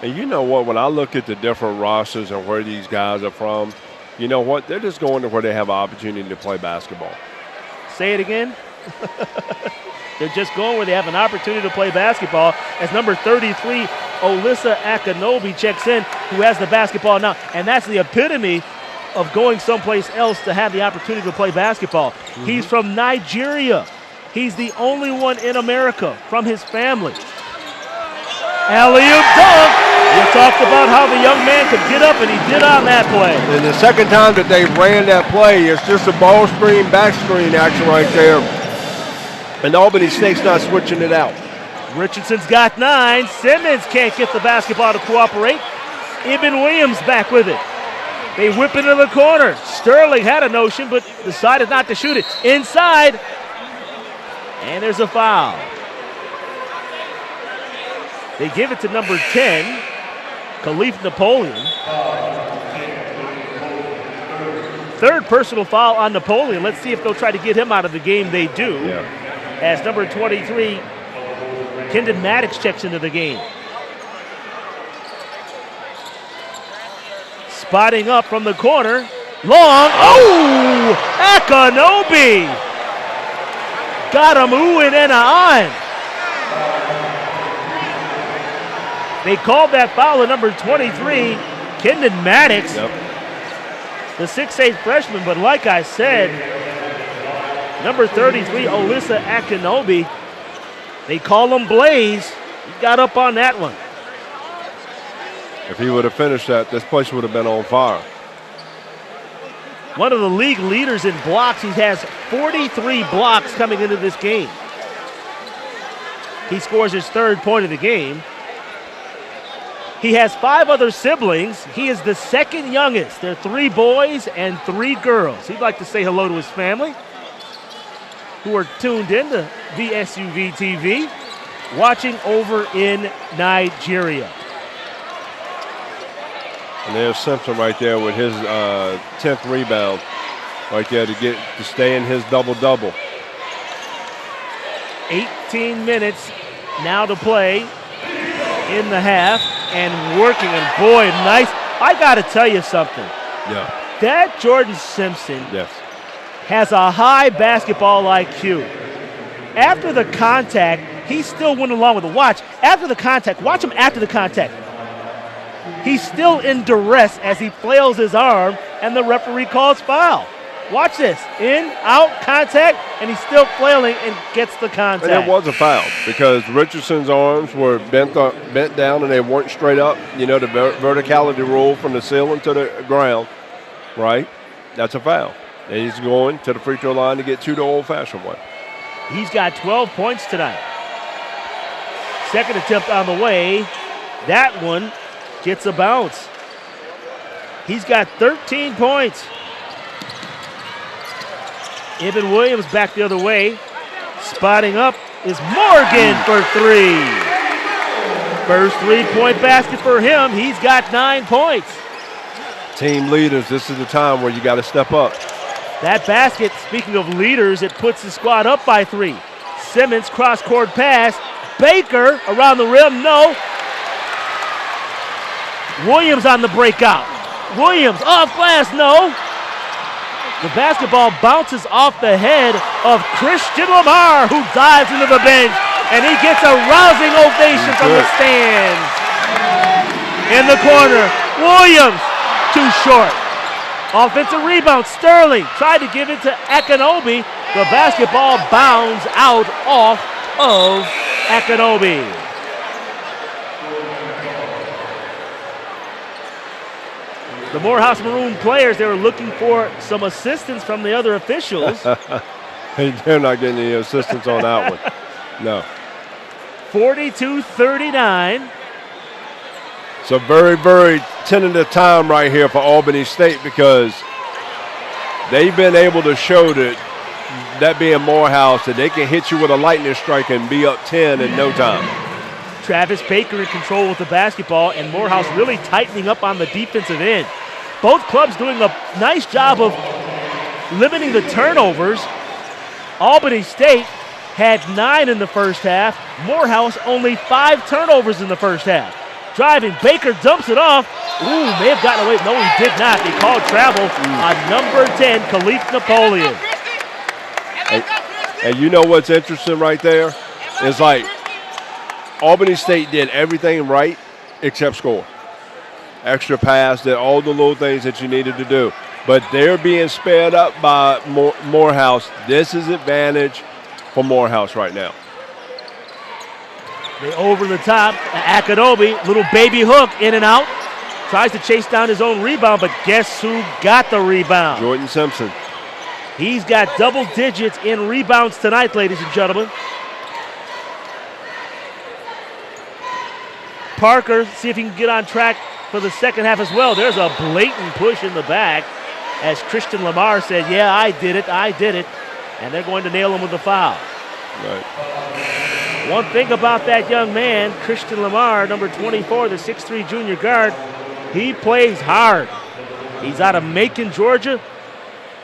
And you know what? When I look at the different rosters and where these guys are from, you know what? They're just going to where they have an opportunity to play basketball. Say it again. They're just going where they have an opportunity to play basketball as number 33, Alyssa Akinobi, checks in, who has the basketball now. And that's the epitome of going someplace else to have the opportunity to play basketball. Mm-hmm. He's from Nigeria. He's the only one in America from his family. Alley-oop dunk. You talked about how the young man could get up, and he did on that play. And the second time that they ran that play, it's just a ball screen, back screen action right there. And Albany State's not switching it out. Richardson's got 9. Simmons can't get the basketball to cooperate. Ibn Williams back with it. They whip into the corner. Sterling had a notion, but decided not to shoot it. Inside. And there's a foul. They give it to number 10, Khalif Napoleon. Third personal foul on Napoleon. Let's see if they'll try to get him out of the game. They do. Yeah. As number 23, Kendon Maddox, checks into the game. Spotting up from the corner. Long. Oh! Akinobi! Got him oohing and ahhing. They called that foul at number 23, Kendon Maddox. Yep. The 6'8 freshman, but like I said, number 33, Alyssa Akinobi, they call him Blaze. He got up on that one. If he would have finished that, this place would have been on fire. One of the league leaders in blocks. He has 43 blocks coming into this game. He scores his 3rd point of the game. He has 5 other siblings. He is the 2nd youngest. There are 3 boys and 3 girls. He'd like to say hello to his family, who are tuned in to VSUV TV, watching over in Nigeria. And there's Simpson right there with his 10th rebound right there to stay in his double-double. 18 minutes now to play in the half and working. And boy, nice. I got to tell you something. Yeah. That Jordan Simpson Yes. has a high basketball IQ. After the contact, he still went along with the watch. After the contact, watch him after the contact. He's still in duress as he flails his arm, and the referee calls foul. Watch this. In, out, contact, and he's still flailing and gets the contact. And it was a foul because Richardson's arms were bent down and they weren't straight up. You know, the verticality rule from the ceiling to the ground, right? That's a foul. And he's going to the free throw line to get 2 the old-fashioned way. He's got 12 points tonight. Second attempt on the way. That one gets a bounce. He's got 13 points. Ibn Williams back the other way. Spotting up is Morgan for 3. First 3-point basket for him. He's got 9 points. Team leaders, this is the time where you got to step up. That basket, speaking of leaders, it puts the squad up by 3. Simmons, cross-court pass. Baker around the rim, no. Williams on the breakout. Williams off glass, no. The basketball bounces off the head of Christian Lamar, who dives into the bench, and he gets a rousing ovation from the stands. In the corner, Williams, too short. Offensive rebound, Sterling tried to give it to Akinobi. The basketball bounds out off of Akinobi. The Morehouse Maroon players, they were looking for some assistance from the other officials. They're not getting any assistance on that one. No. 42-39. It's a very, very tentative time right here for Albany State because they've been able to show that being Morehouse, that they can hit you with a lightning strike and be up 10 in no time. Travis Baker in control with the basketball, and Morehouse really tightening up on the defensive end. Both clubs doing a nice job of limiting the turnovers. Albany State had 9 in the first half. Morehouse only 5 turnovers in the first half. Driving, Baker dumps it off. Ooh, may have gotten away. No, he did not. He called travel on number 10, Khalif Napoleon. And you know what's interesting right there? It's like Albany State did everything right except score. Extra pass, did all the little things that you needed to do. But they're being sped up by Morehouse. This is advantage for Morehouse right now. They over the top. Akinobi, little baby hook, in and out. Tries to chase down his own rebound, but guess who got the rebound? Jordan Simpson. He's got double digits in rebounds tonight, ladies and gentlemen. Parker, see if he can get on track for the second half as well. There's a blatant push in the back as Christian Lamar said, yeah, I did it. And they're going to nail him with a foul. Right. One thing about that young man, Christian Lamar, number 24, the 6'3 junior guard, he plays hard. He's out of Macon, Georgia.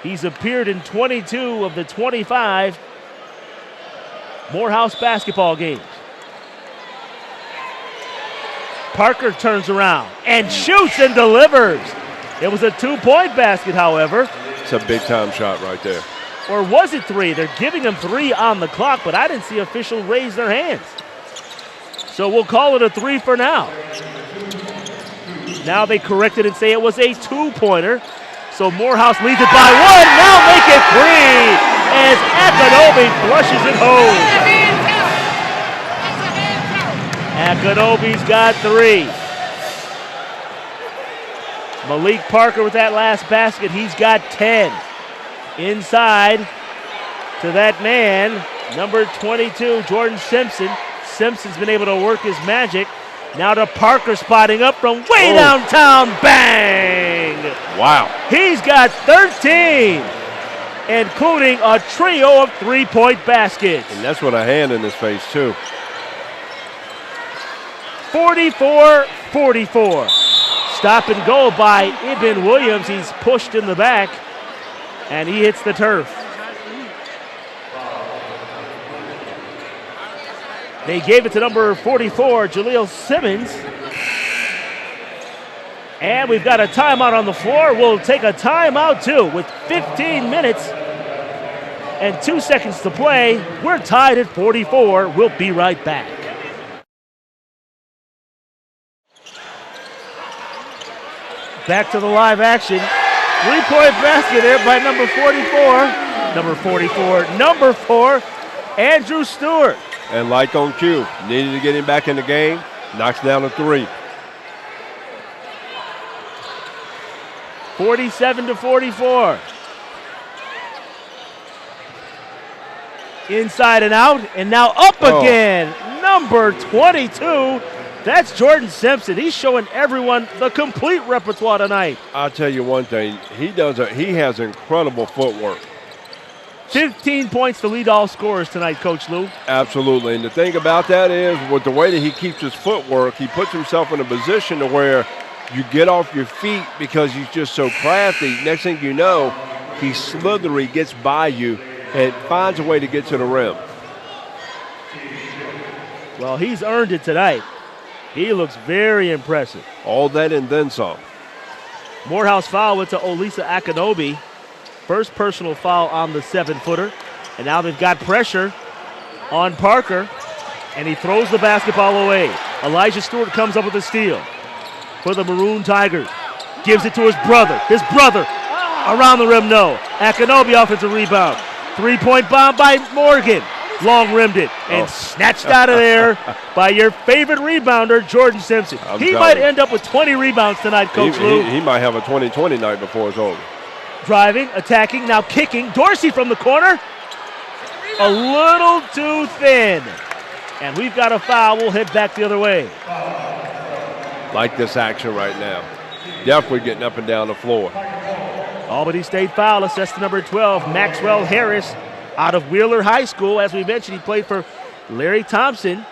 He's appeared in 22 of the 25 Morehouse basketball games. Parker turns around and shoots and delivers. It was a 2-point basket, however. It's a big-time shot right there. Or was it 3? They're giving him 3 on the clock, but I didn't see officials raise their hands. So we'll call it a 3 for now. Now they corrected and say it was a 2-pointer. So Morehouse leads it by 1. Now make it 3 as Akinobi flushes it home. Akinobi's got 3. Malik Parker with that last basket. He's got 10. Inside to that man, number 22, Jordan Simpson. Simpson's been able to work his magic. Now to Parker spotting up from way downtown. Bang! Wow. He's got 13, including a trio of 3-point baskets. And that's with a hand in his face, too. 44-44. Stop and go by Ibn Williams. He's pushed in the back, and he hits the turf. They gave it to number 44, Jaleel Simmons. And we've got a timeout on the floor. We'll take a timeout, too, with 15 minutes and 2 seconds to play. We're tied at 44. We'll be right back. Back to the live action. 3-point basket there by number 44. Number 4, Andrew Stewart. And like on cue, needed to get him back in the game. Knocks down a 3. 47-44. Inside and out, and now up again. Number 22. That's Jordan Simpson. He's showing everyone the complete repertoire tonight. I'll tell you one thing. He has incredible footwork. 15 points to lead all scorers tonight, Coach Lou. Absolutely. And the thing about that is, with the way that he keeps his footwork, he puts himself in a position to where you get off your feet because he's just so crafty. Next thing you know, he's slithery, gets by you, and finds a way to get to the rim. Well, he's earned it tonight. He looks very impressive. All that and then some. Morehouse foul went to Olisa Akinobi. First personal foul on the 7-footer. And now they've got pressure on Parker. And he throws the basketball away. Elijah Stewart comes up with a steal for the Maroon Tigers. Gives it to his brother. His brother around the rim, no. Akinobi offensive rebound. 3-point bomb by Morgan. Long rimmed it and snatched out of there by your favorite rebounder, Jordan Simpson. He might end up with 20 rebounds tonight, Coach Lou. He might have a 20-20 night before it's over. Driving, attacking, now kicking. Dorsey from the corner. A little too thin. And we've got a foul. We'll head back the other way. Like this action right now. Definitely getting up and down the floor. Albany State foul, assessed to number 12, Maxwell Harris, out of Wheeler High School. As we mentioned, he played for Larry Thompson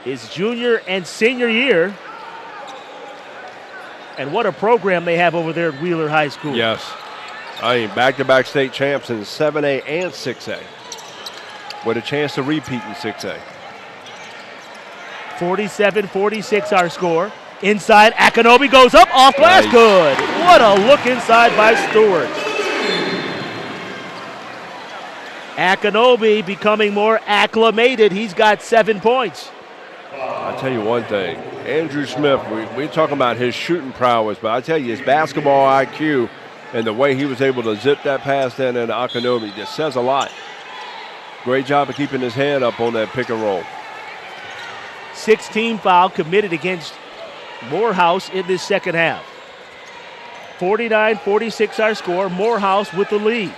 his junior and senior year. And what a program they have over there at Wheeler High School. Yes. I mean, back-to-back state champs in 7A and 6A. With a chance to repeat in 6A. 47-46 our score. Inside, Akinobi goes up, off glass, nice. Good. What a look inside by Stewart. Akinobi becoming more acclimated. He's got 7 points. I'll tell you one thing. Andrew Smith, we're talking about his shooting prowess, but I tell you, his basketball IQ and the way he was able to zip that pass down into Akinobi just says a lot. Great job of keeping his head up on that pick and roll. 16 foul committed against Morehouse in this second half. 49-46 our score. Morehouse with the lead.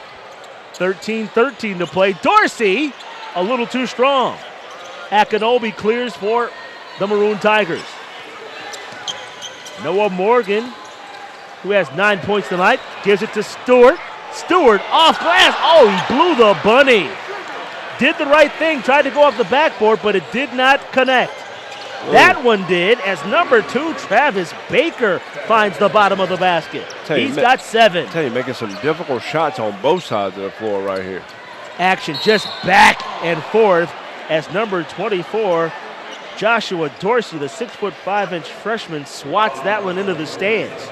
13-13 to play. Dorsey a little too strong. Akinobi clears for the Maroon Tigers. Noah Morgan, who has 9 points tonight, gives it to Stewart. Stewart off glass. Oh, he blew the bunny. Did the right thing, tried to go off the backboard, but it did not connect. That one did, as number 2, Travis Baker, finds the bottom of the basket. He's got 7. I tell you, making some difficult shots on both sides of the floor right here. Action just back and forth as number 24, Joshua Dorsey, the 6'5" freshman, swats that one into the stands.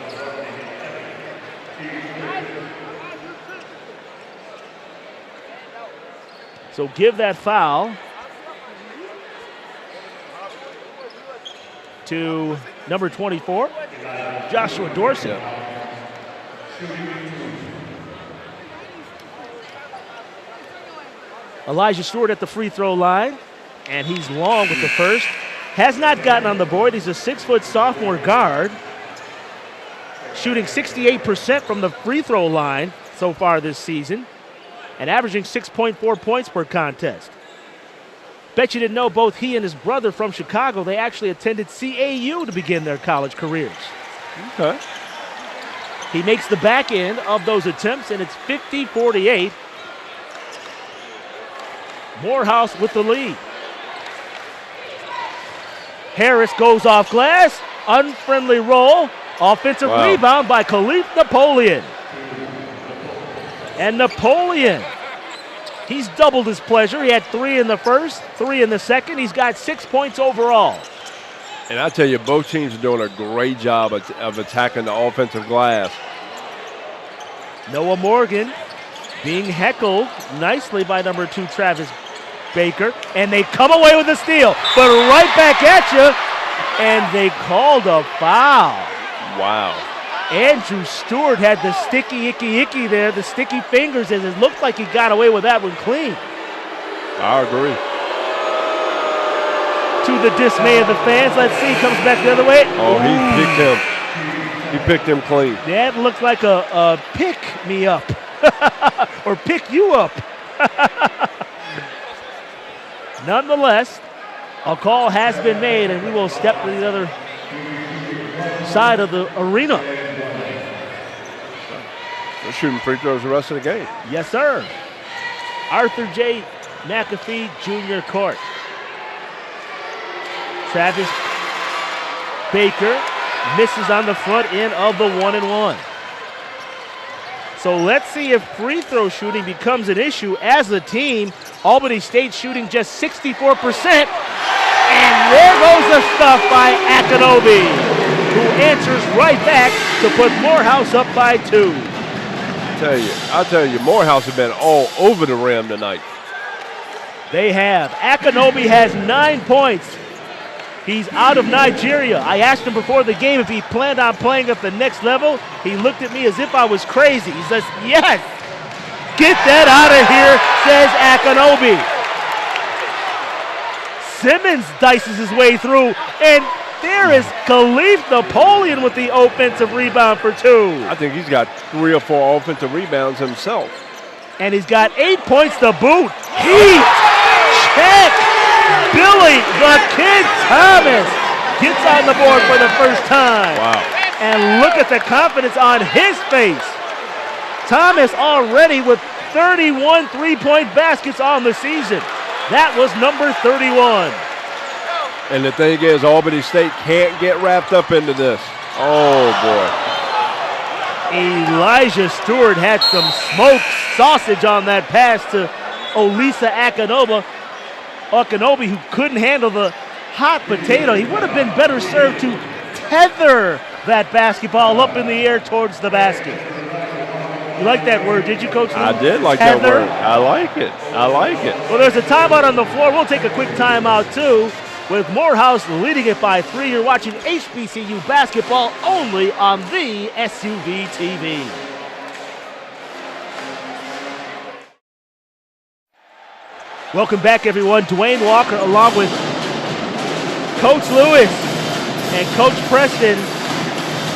So give that foul to number 24, Joshua Dorsey. Elijah Stewart at the free throw line, and he's long with the first. Has not gotten on the board. He's a 6-foot sophomore guard, shooting 68% from the free throw line so far this season, and averaging 6.4 points per contest. Bet you didn't know both he and his brother from Chicago, they actually attended CAU to begin their college careers. Okay. He makes the back end of those attempts, and it's 50-48. Morehouse with the lead. Harris goes off glass. Unfriendly roll. Offensive rebound by Khalif Napoleon. And Napoleon, he's doubled his pleasure. He had 3 in the first, 3 in the second. He's got 6 points overall. And I tell you, both teams are doing a great job of attacking the offensive glass. Noah Morgan being heckled nicely by number 2, Travis Baker. And they come away with a steal, but right back at you, and they called a foul. Wow. Andrew Stewart had the sticky, icky there, the sticky fingers, and it looked like he got away with that one clean. I agree. To the dismay of the fans, let's see, comes back the other way. Oh, he picked him. He picked him clean. That looked like a pick me up, or pick you up. Nonetheless, a call has been made, and we will step to the other side of the arena. They're shooting free throws the rest of the game. Yes, sir. Arthur J. McAfee Jr. Court. Travis Baker misses on the front end of the 1-and-1. So let's see if free throw shooting becomes an issue as a team. Albany State shooting just 64%. And there goes the stuff by Akinobi. who answers right back to put Morehouse up by 2. I'll tell you, Morehouse has been all over the rim tonight. They have. Akinobi has 9 points. He's out of Nigeria. I asked him before the game if he planned on playing at the next level. He looked at me as if I was crazy. He says, yes, get that out of here, says Akinobi. Simmons dices his way through, and there is Khalif Napoleon with the offensive rebound for 2. I think he's got 3 or 4 offensive rebounds himself. And he's got 8 points to boot. Heat check. Billy the Kid Thomas gets on the board for the first time. Wow. And look at the confidence on his face. Thomas already with 31 three-point baskets on the season. That was number 31. And the thing is, Albany State can't get wrapped up into this. Oh, boy. Elijah Stewart had some smoked sausage on that pass to Olisa Akinobi, who couldn't handle the hot potato. He would have been better served to tether that basketball up in the air towards the basket. You like that word, did you, Coach Lou? I did like tether? that word. I like it. I like it. Well, there's a timeout on the floor. We'll take a quick timeout, too, with Morehouse leading it by 3. You're watching HBCU basketball only on the SUV TV. Welcome back, everyone. Duane Walker along with Coach Lewis and Coach Preston.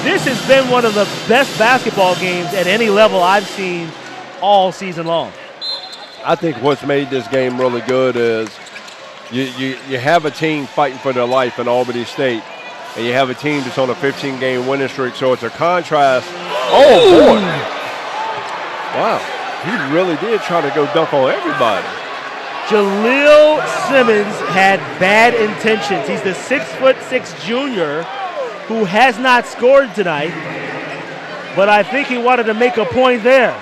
This has been one of the best basketball games at any level I've seen all season long. I think what's made this game really good is you have a team fighting for their life in Albany State, and you have a team that's on a 15-game winning streak, so it's a contrast. Oh, boy. Wow. He really did try to go dunk on everybody. Jaleel Simmons had bad intentions. He's the 6'6" junior who has not scored tonight, but I think he wanted to make a point there.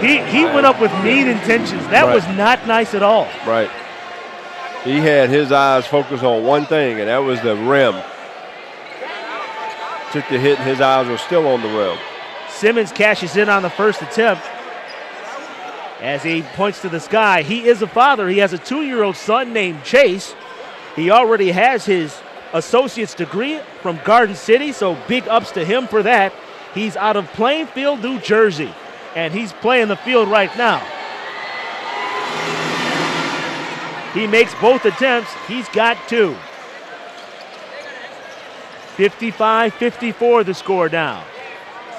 He went up with mean intentions. That was not nice at all. Right. He had his eyes focused on one thing, and that was the rim. Took the hit, and his eyes were still on the rim. Simmons cashes in on the first attempt as he points to the sky. He is a father. He has a 2-year-old son named Chase. He already has his associate's degree from Garden City, so big ups to him for that. He's out of Plainfield, New Jersey, and he's playing the field right now. He makes both attempts. He's got 2. 55-54 the score now.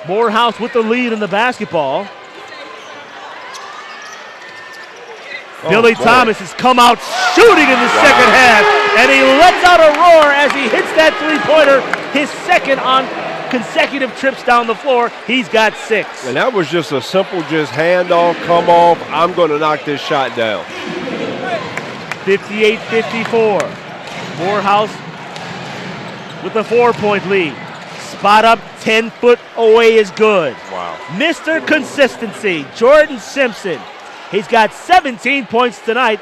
Morehouse with the lead in the basketball. Billy Thomas has come out shooting in the second half, and he lets out a roar as he hits that three-pointer, his second on consecutive trips down the floor. He's got 6. And that was just a simple handoff, come off, I'm going to knock this shot down. 58-54. Morehouse with a 4-point lead. Spot up, 10 foot away is good. Wow. Mr. Consistency, Jordan Simpson. He's got 17 points tonight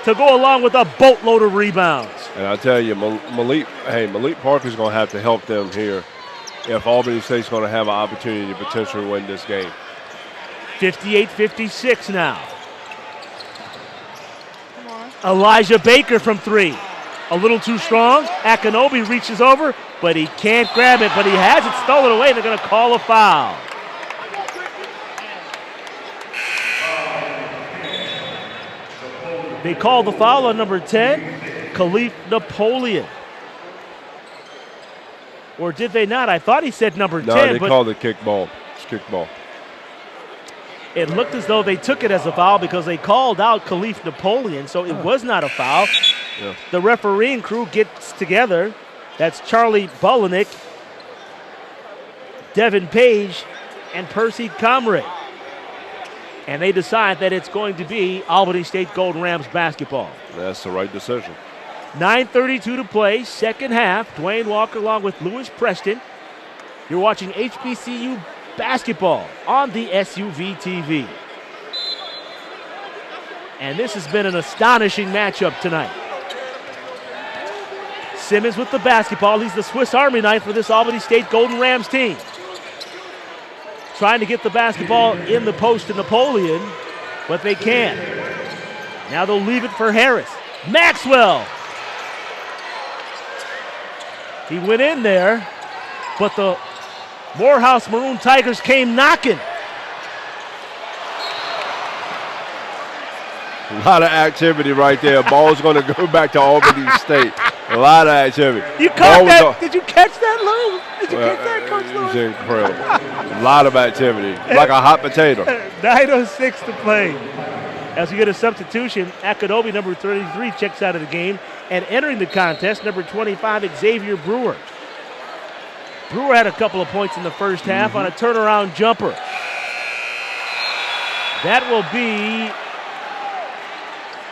to go along with a boatload of rebounds. And I tell you, Malik Parker's going to have to help them here if Albany State's going to have an opportunity to potentially win this game. 58-56 now. Elijah Baker from 3. A little too strong. Akinobi reaches over, but he can't grab it, but he has it stolen away. They're going to call a foul. They call the foul on number 10, Khalif Napoleon. Or did they not? I thought he said number 10. No, they called it kickball. It's kickball. It looked as though they took it as a foul because they called out Khalif Napoleon, so it was not a foul. Yeah. The refereeing crew gets together. That's Charlie Bulenick, Devin Page, and Percy Comrie. And they decide that it's going to be Albany State Golden Rams basketball. That's the right decision. 9:32 to play, second half. Duane Walker along with Lewis Preston. You're watching HBCU basketball on the SUV TV. And this has been an astonishing matchup tonight. Simmons with the basketball. He's the Swiss Army knife for this Albany State Golden Rams team. Trying to get the basketball in the post to Napoleon, but they can't. Now they'll leave it for Harris. Maxwell. He went in there, but the Morehouse Maroon Tigers came knocking. A lot of activity right there. Ball's going to go back to Albany State. A lot of activity. You caught that? Did you catch that, Lou? Did you catch that, Coach Lou? It was incredible. A lot of activity. Like a hot potato. 9:06 to play. As we get a substitution, Akadobi, number 33, checks out of the game. And entering the contest, number 25, Xavier Brewer. Brewer had a couple of points in the first half on a turnaround jumper. That will be,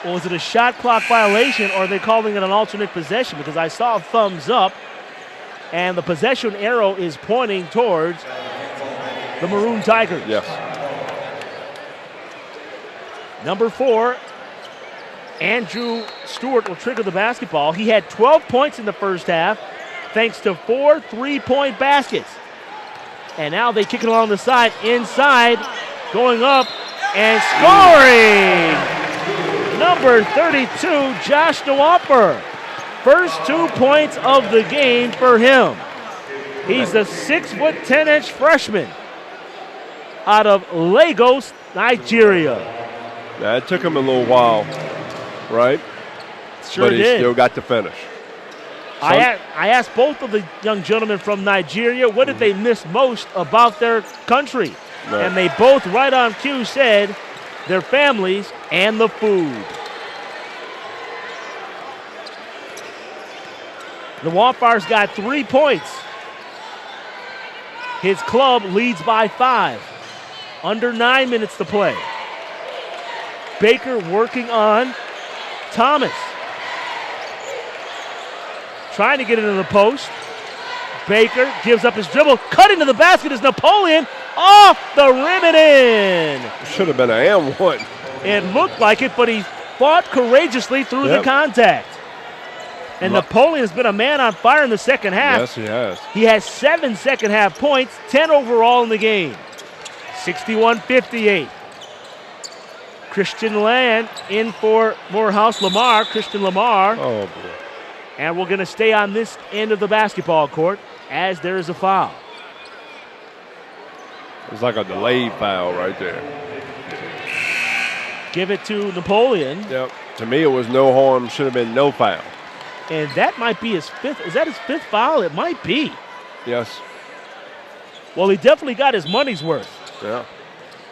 well, was it a shot clock violation, or are they calling it an alternate possession? Because I saw a thumbs up, and the possession arrow is pointing towards the Maroon Tigers. Yes. Number 4, Andrew Stewart will trigger the basketball. He had 12 points in the first half thanks to 4 3-point baskets. And now they kick it along the side, inside, going up and scoring! Number 32, Josh Dewolfer. First 2 points of the game for him. He's a 6'10" freshman out of Lagos, Nigeria. Now, it took him a little while, right? Sure but he did. still got to finish. I asked both of the young gentlemen from Nigeria what did they miss most about their country. Right. And they both right on cue said their families and the food. The Wildfire's got 3 points. His club leads by 5. Under 9 minutes to play. Baker working on Thomas. Trying to get into the post. Baker gives up his dribble. Cutting to the basket is Napoleon. Off the rim and in. Should have been an and one. It looked like it, but he fought courageously through the contact. And Napoleon has been a man on fire in the second half. Yes, he has. He has 7 second half points, 10 overall in the game. 61-58. Christian Land in for Morehouse. Christian Lamar. Oh, boy. And we're going to stay on this end of the basketball court as there is a foul. It's like a delayed foul right there. Give it to Napoleon. Yep. To me, it was no harm. Should have been no foul. And that might be his 5th. Is that his 5th foul? It might be. Yes. Well, he definitely got his money's worth. Yeah.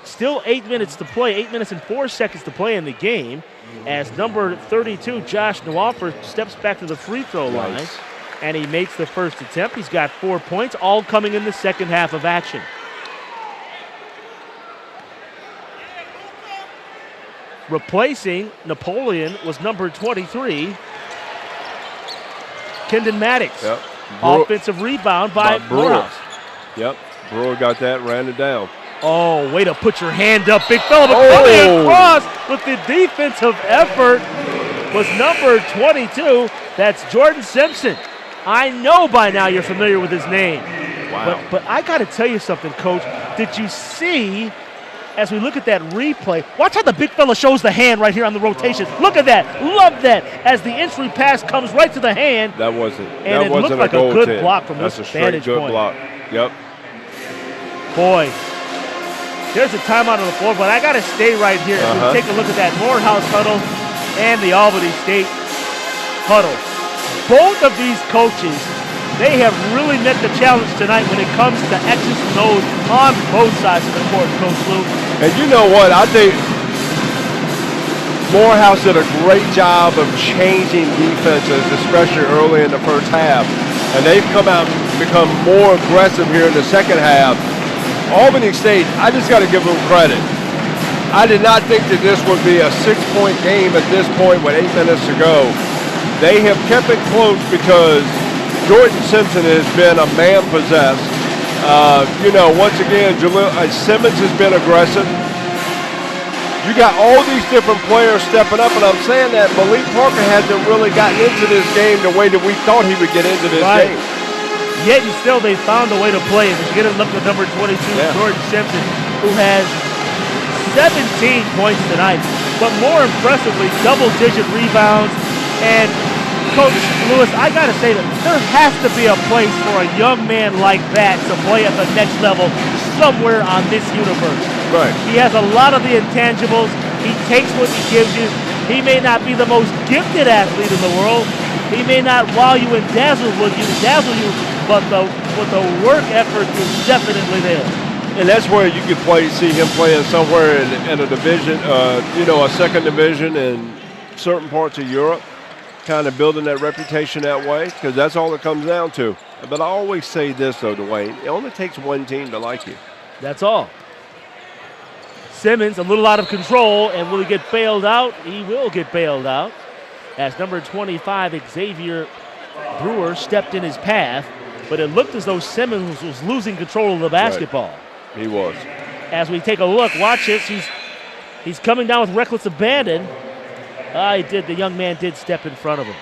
Still 8 minutes to play, 8 minutes and 4 seconds to play in the game as number 32, Josh Dewolfer, steps back to the free throw line, and he makes the first attempt. He's got 4 points, all coming in the second half of action. Replacing Napoleon was number 23, Kendon Maddox. Yep. Offensive rebound by Morehouse. Yep. Brewer got that, ran it down. Oh, way to put your hand up, big fella. But coming across with the defensive effort was number 22. That's Jordan Simpson. I know by now you're familiar with his name. Wow. But I got to tell you something, Coach. Did you see, as we look at that replay, watch how the big fella shows the hand right here on the rotation. Look at that. Love that. As the entry pass comes right to the hand. That wasn't. And that it wasn't looked like a good block from this vantage point. Good block. Yep. Boy. There's a timeout on the floor, but I got to stay right here as we take a look at that Morehouse huddle and the Albany State huddle. Both of these coaches, they have really met the challenge tonight when it comes to X's and O's on both sides of the court, Coach Lou. And you know what? I think Morehouse did a great job of changing defenses, especially early in the first half. And they've come out and become more aggressive here in the second half. Albany State, I just got to give them credit. I did not think that this would be a 6-point game at this point with 8 minutes to go. They have kept it close because Jordan Simpson has been a man possessed. Once again, Jaleel Simmons has been aggressive. You got all these different players stepping up, and I'm saying that Malik Parker hasn't really gotten into this game the way that we thought he would get into this game. Yet and still, they found a way to play it. You get a look at number 22, Jordan Simpson, who has 17 points tonight, but more impressively, double-digit rebounds. And Coach Lewis, I got to say that there has to be a place for a young man like that to play at the next level somewhere on this universe. Right. He has a lot of the intangibles. He takes what he gives you. He may not be the most gifted athlete in the world. He may not wow you and dazzle you, but the work effort is definitely there. And that's where you could see him playing somewhere in a division, a second division in certain parts of Europe, kind of building that reputation that way, because that's all it comes down to. But I always say this, though, Duane, it only takes one team to like you. That's all. Simmons a little out of control, and will he get bailed out? He will get bailed out as number 25, Xavier Brewer, stepped in his path, but it looked as though Simmons was losing control of the basketball. Right. He was. As we take a look, watch this. He's coming down with reckless abandon. The young man did step in front of him.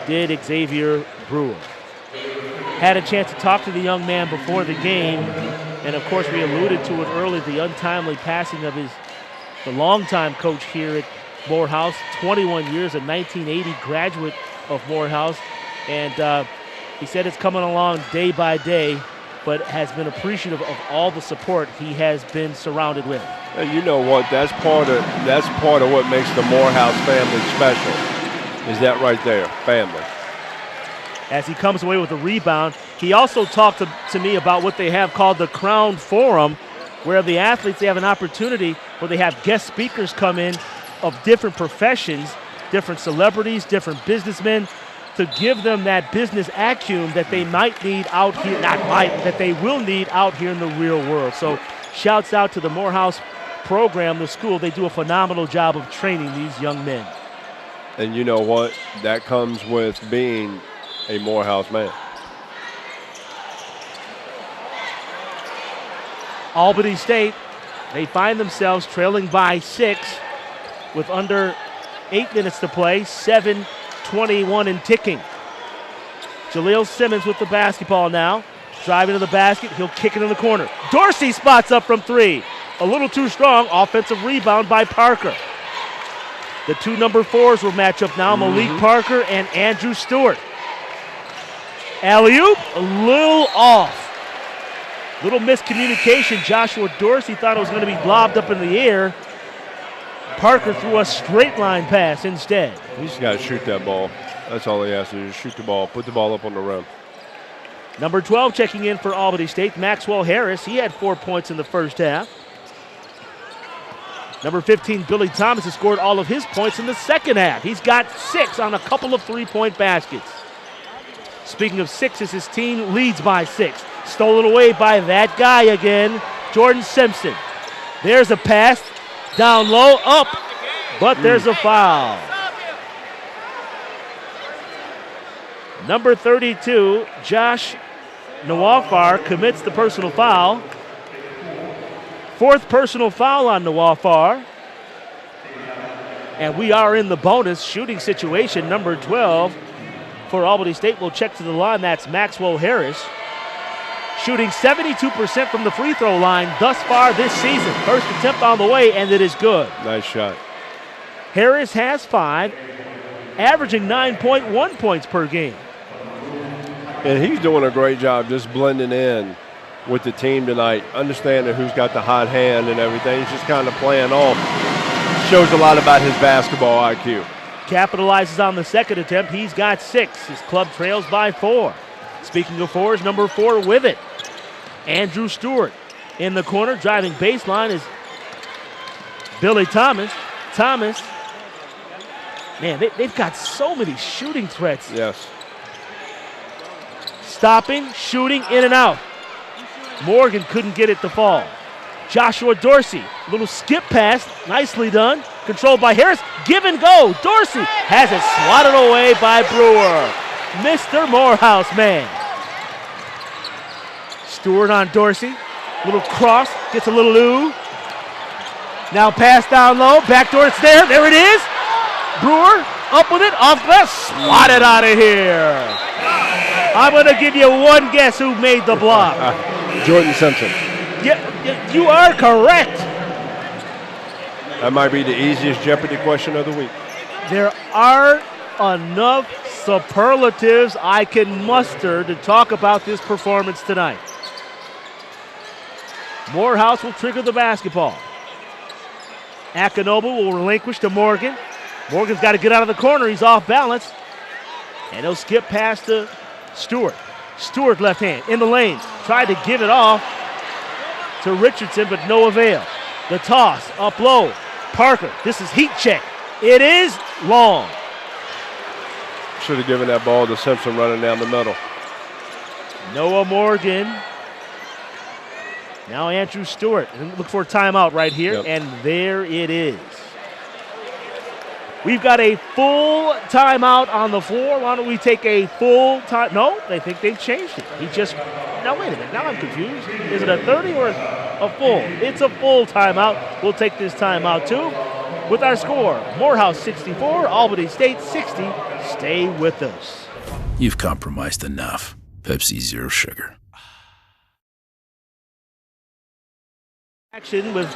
Did Xavier Brewer. Had a chance to talk to the young man before the game, and of course we alluded to it earlier, the untimely passing of the longtime coach here at Morehouse, 21 years, a 1980 graduate of Morehouse, and he said it's coming along day by day, but has been appreciative of all the support he has been surrounded with. And you know what? That's part of what makes the Morehouse family special. Is that right there, family. As he comes away with a rebound, he also talked to me about what they have called the Crown Forum, where the athletes, they have an opportunity where they have guest speakers come in of different professions, different celebrities, different businessmen, to give them that business acumen that they might need out here, that they will need out here in the real world. So shouts out to the Morehouse program, the school. They do a phenomenal job of training these young men. And you know what? That comes with being a Morehouse man. Albany State, they find themselves trailing by 6 with under 8 minutes to play, 7:21 and ticking. Jaleel Simmons with the basketball now. Driving to the basket, he'll kick it in the corner. Dorsey spots up from 3. A little too strong, offensive rebound by Parker. The two number 4s will match up now, Malik Parker and Andrew Stewart. Alley-oop, a little off. Little miscommunication. Joshua Dorsey thought it was going to be lobbed up in the air. Parker threw a straight line pass instead. He's got to shoot that ball. That's all he has to do, is shoot the ball, put the ball up on the rim. Number 12 checking in for Albany State, Maxwell Harris. He had 4 points in the first half. Number 15, Billy Thomas, has scored all of his points in the second half. He's got 6 on a couple of three-point baskets. Speaking of 6s, his team leads by 6. Stolen away by that guy again, Jordan Simpson. There's a pass, down low, up, but there's a foul. Number 32, Josh Dewolfer, commits the personal foul. 4th personal foul on Dewolfer. And we are in the bonus shooting situation. Number 12 for Albany State will check to the line. That's Maxwell Harris. Shooting 72% from the free throw line thus far this season. First attempt on the way, and it is good. Nice shot. Harris has 5, averaging 9.1 points per game. And he's doing a great job just blending in with the team tonight, understanding who's got the hot hand and everything. He's just kind of playing off. Shows a lot about his basketball IQ. Capitalizes on the second attempt. He's got 6. His club trails by 4. Speaking of 4s, number 4 with it. Andrew Stewart in the corner, driving baseline is Billy Thomas. Thomas, man, they've got so many shooting threats. Yes. Stopping, shooting, in and out. Morgan couldn't get it to fall. Joshua Dorsey, little skip pass, nicely done. Controlled by Harris, give and go. Dorsey has it swatted away by Brewer. Mr. Morehouse man. Stewart on Dorsey, little cross, gets a little ooh. Now pass down low, backdoor, it's there. There it is. Brewer up with it, off glass, swatted out of here. I'm going to give you one guess who made the block. Jordan Simpson. Yeah, you are correct. That might be the easiest Jeopardy question of the week. There are enough superlatives I can muster to talk about this performance tonight. Morehouse will trigger the basketball. Akinobu will relinquish to Morgan. Morgan's got to get out of the corner. He's off balance. And he'll skip past to Stewart. Stewart left hand in the lane. Tried to give it off to Richardson, but no avail. The toss up low. Parker, this is heat check. It is long. Should have given that ball to Simpson running down the middle. Noah Morgan. Now Andrew Stewart. Look for a timeout right here, yep. And there it is. We've got a full timeout on the floor. Why don't we take a full time? No, they think they've changed it. Now wait a minute, now I'm confused. Is it a 30 or a full? It's a full timeout. We'll take this timeout too. With our score, Morehouse 64, Albany State 60. Stay with us. You've compromised enough. Pepsi Zero Sugar. Action with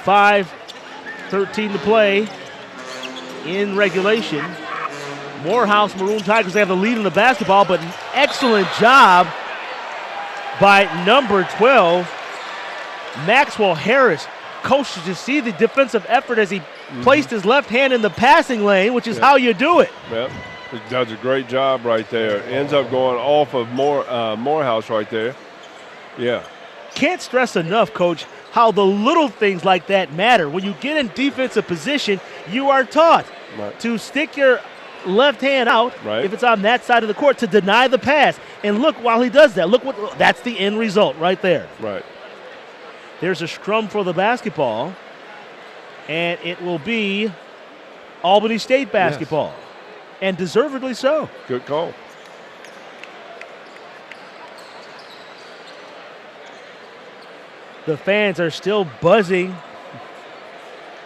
5:13 to play in regulation. Morehouse Maroon Tigers, they have the lead in the basketball, but an excellent job by number 12, Maxwell Harris. Coach, did you see the defensive effort as he placed his left hand in the passing lane, which is how you do it. Yep, he does a great job right there. Ends up going off of Morehouse right there. Yeah. Can't stress enough, Coach, how the little things like that matter. When you get in defensive position, you are taught to stick your left hand out if it's on that side of the court to deny the pass. And look, while he does that, that's the end result right there. Right. There's a scrum for the basketball, and it will be Albany State basketball, and deservedly so. Good call. The fans are still buzzing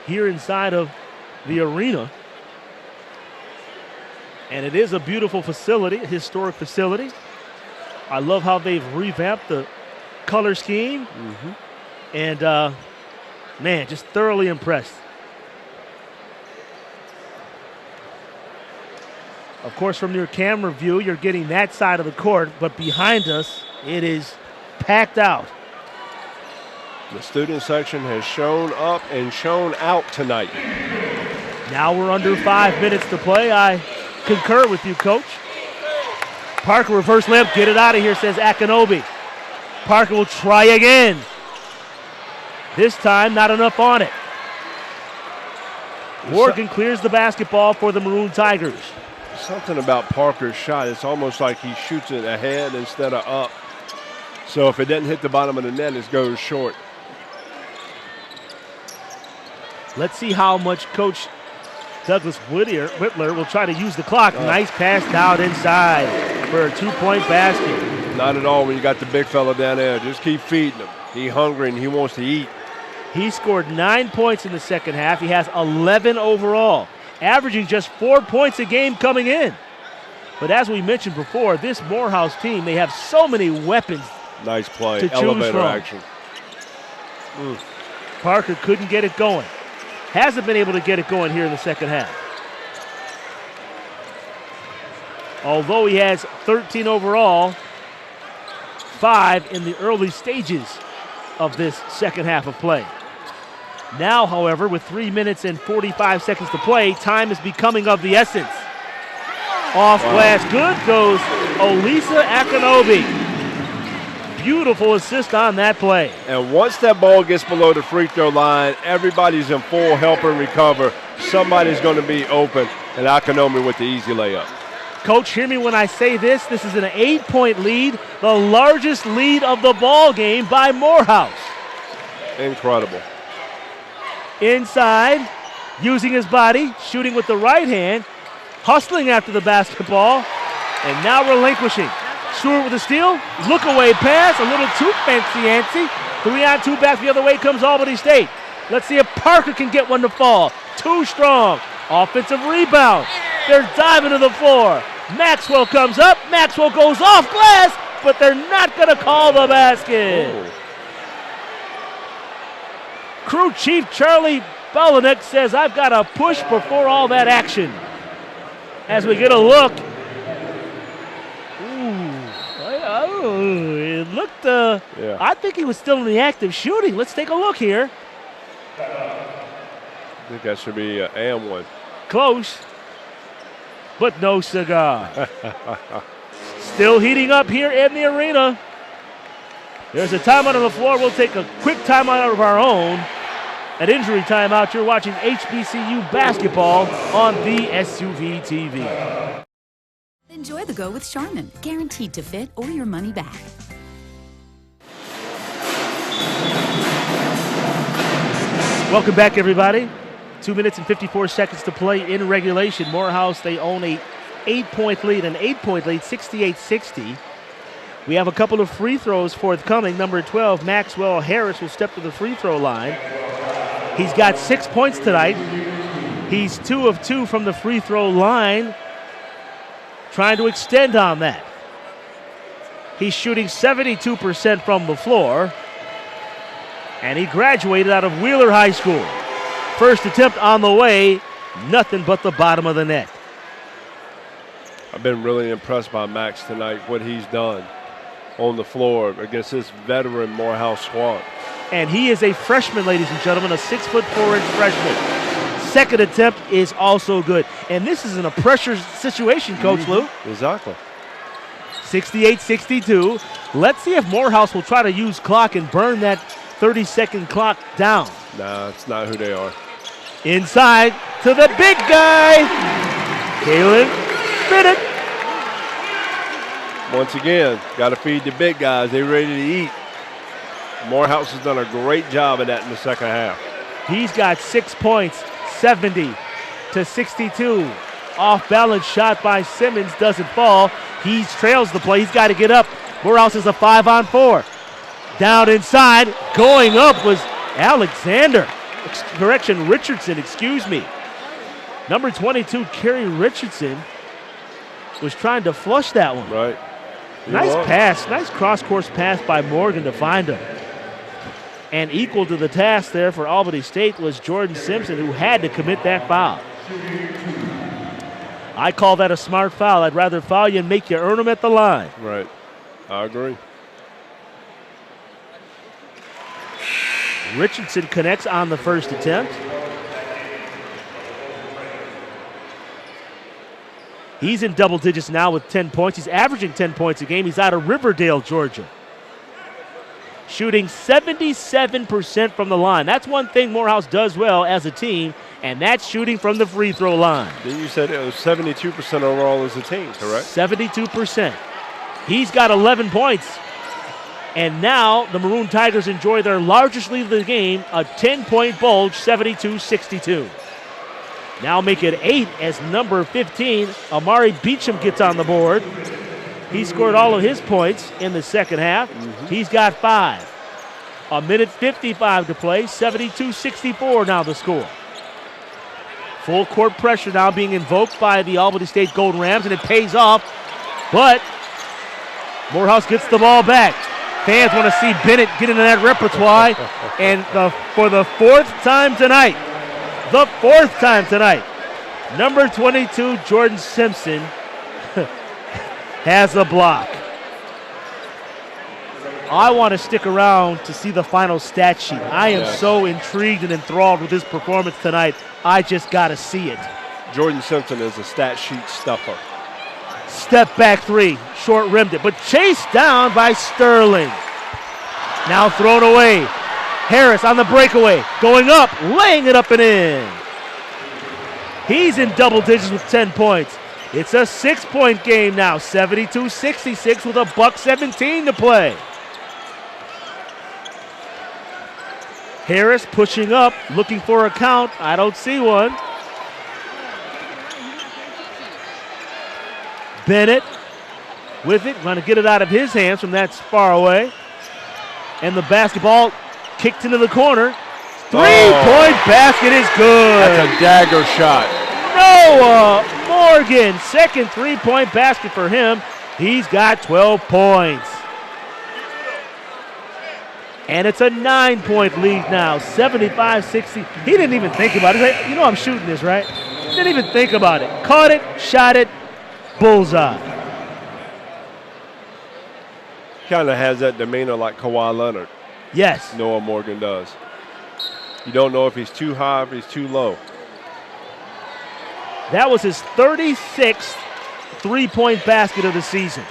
here inside of the arena. And it is a beautiful facility, a historic facility. I love how they've revamped the color scheme. And, man, just thoroughly impressed. Of course, from your camera view, you're getting that side of the court, but behind us, it is packed out. The student section has shown up and shown out tonight. Now we're under 5 minutes to play. I concur with you, Coach. Parker reverse layup, get it out of here, says Akinobu. Parker will try again. This time, not enough on it. Morgan clears the basketball for the Maroon Tigers. Something about Parker's shot, it's almost like he shoots it ahead instead of up. So if it doesn't hit the bottom of the net, it goes short. Let's see how much Coach Douglas Whitler will try to use the clock. Nice pass down inside for a two-point basket. Not at all when you got the big fella down there. Just keep feeding him. He's hungry and he wants to eat. He scored 9 points in the second half. He has 11 overall, averaging just 4 points a game coming in. But as we mentioned before, this Morehouse team, they have so many weapons. Nice play. To Elevator choose from. action. Parker couldn't get it going. Hasn't been able to get it going here in the second half. Although he has 13 overall, 5 in the early stages of this second half of play. Now, however, with 3 minutes and 45 seconds to play, time is becoming of the essence. Off glass, good goes Olisa Akinobu. Beautiful assist on that play. And once that ball gets below the free throw line, everybody's in full help and recover. Somebody's going to be open, and Akinobu with the easy layup. Coach, hear me when I say this. This is an 8-point lead, the largest lead of the ball game by Morehouse. Incredible. Inside, using his body, shooting with the right hand, hustling after the basketball, and now relinquishing. Stewart with a steal, look away pass, a little too fancy-antsy. 3-on-2 back the other way comes Albany State. Let's see if Parker can get one to fall. Too strong. Offensive rebound. They're diving to the floor. Maxwell comes up. Maxwell goes off glass, but they're not going to call the basket. Oh. Crew Chief Charlie Belinek says, I've got to push before all that action. As we get a look. It looked, I think he was still in the act of shooting. Let's take a look here. I think that should be and one. Close, but no cigar. Still heating up here in the arena. There's a timeout on the floor. We'll take a quick timeout out of our own. An injury timeout. You're watching HBCU basketball on the SUV TV. Enjoy the go with Charmin. Guaranteed to fit or your money back. Welcome back, everybody. 2 minutes and 54 seconds to play in regulation. Morehouse, they own an 8-point lead, 68-60. We have a couple of free throws forthcoming. Number 12, Maxwell Harris, will step to the free throw line. He's got 6 points tonight. He's 2 of 2 from the free throw line, trying to extend on that. He's shooting 72% from the floor, and he graduated out of Wheeler High School. First attempt on the way, nothing but the bottom of the net. I've been really impressed by Max tonight, what he's done on the floor against this veteran Morehouse squad. And he is a freshman, ladies and gentlemen, a 6'4" freshman. Second attempt is also good. And this is in a pressure situation, Coach Lou. Exactly. 68-62. Let's see if Morehouse will try to use clock and burn that 30-second clock down. Nah, it's not who they are. Inside to the big guy, Kalen Bennett. Once again, got to feed the big guys. They're ready to eat. Morehouse has done a great job of that in the second half. He's got 6 points, 70-62. Off-balance shot by Simmons doesn't fall. He trails the play. He's got to get up. Morehouse is a 5-on-4. Down inside, going up was Richardson, excuse me. Number 22, Kerry Richardson, was trying to flush that one. Right. Nice pass, nice cross-course pass by Morgan to find him. And equal to the task there for Albany State was Jordan Simpson, who had to commit that foul. I call that a smart foul. I'd rather foul you and make you earn them at the line. Right. I agree. Richardson connects on the first attempt. He's in double digits now with 10 points. He's averaging 10 points a game. He's out of Riverdale, Georgia. Shooting 77% from the line. That's one thing Morehouse does well as a team, and that's shooting from the free throw line. You said it was 72% overall as a team, correct? 72%. He's got 11 points. And now the Maroon Tigers enjoy their largest lead of the game, a 10-point bulge, 72-62. Now make it 8 as number 15, Amari Beecham, gets on the board. He scored all of his points in the second half. He's got 5. A minute 55 to play, 72-64 now the score. Full court pressure now being invoked by the Albany State Golden Rams, and it pays off. But Morehouse gets the ball back. Fans want to see Bennett get into that repertoire. And for the fourth time tonight, number 22, Jordan Simpson, has a block. I want to stick around to see the final stat sheet. I am so intrigued and enthralled with his performance tonight. I just got to see it. Jordan Simpson is a stat sheet stuffer. Step back three, short rimmed it, but chased down by Sterling. Now thrown away. Harris on the breakaway, going up, laying it up and in. He's in double digits with 10 points. It's a 6-point game now, 72-66 with $1:17 to play. Harris pushing up, looking for a count. I don't see one. Bennett with it, trying to get it out of his hands from that far away. And the basketball kicked into the corner. Three-point basket is good. That's a dagger shot. Noah Morgan, second three-point basket for him. He's got 12 points. And it's a 9-point lead now, 75-60. He didn't even think about it. Like, you know I'm shooting this, right? Didn't even think about it. Caught it, shot it, bullseye. Kind of has that demeanor like Kawhi Leonard. Yes. Noah Morgan does. You don't know if he's too high or if he's too low. That was his 36th three-point basket of the season.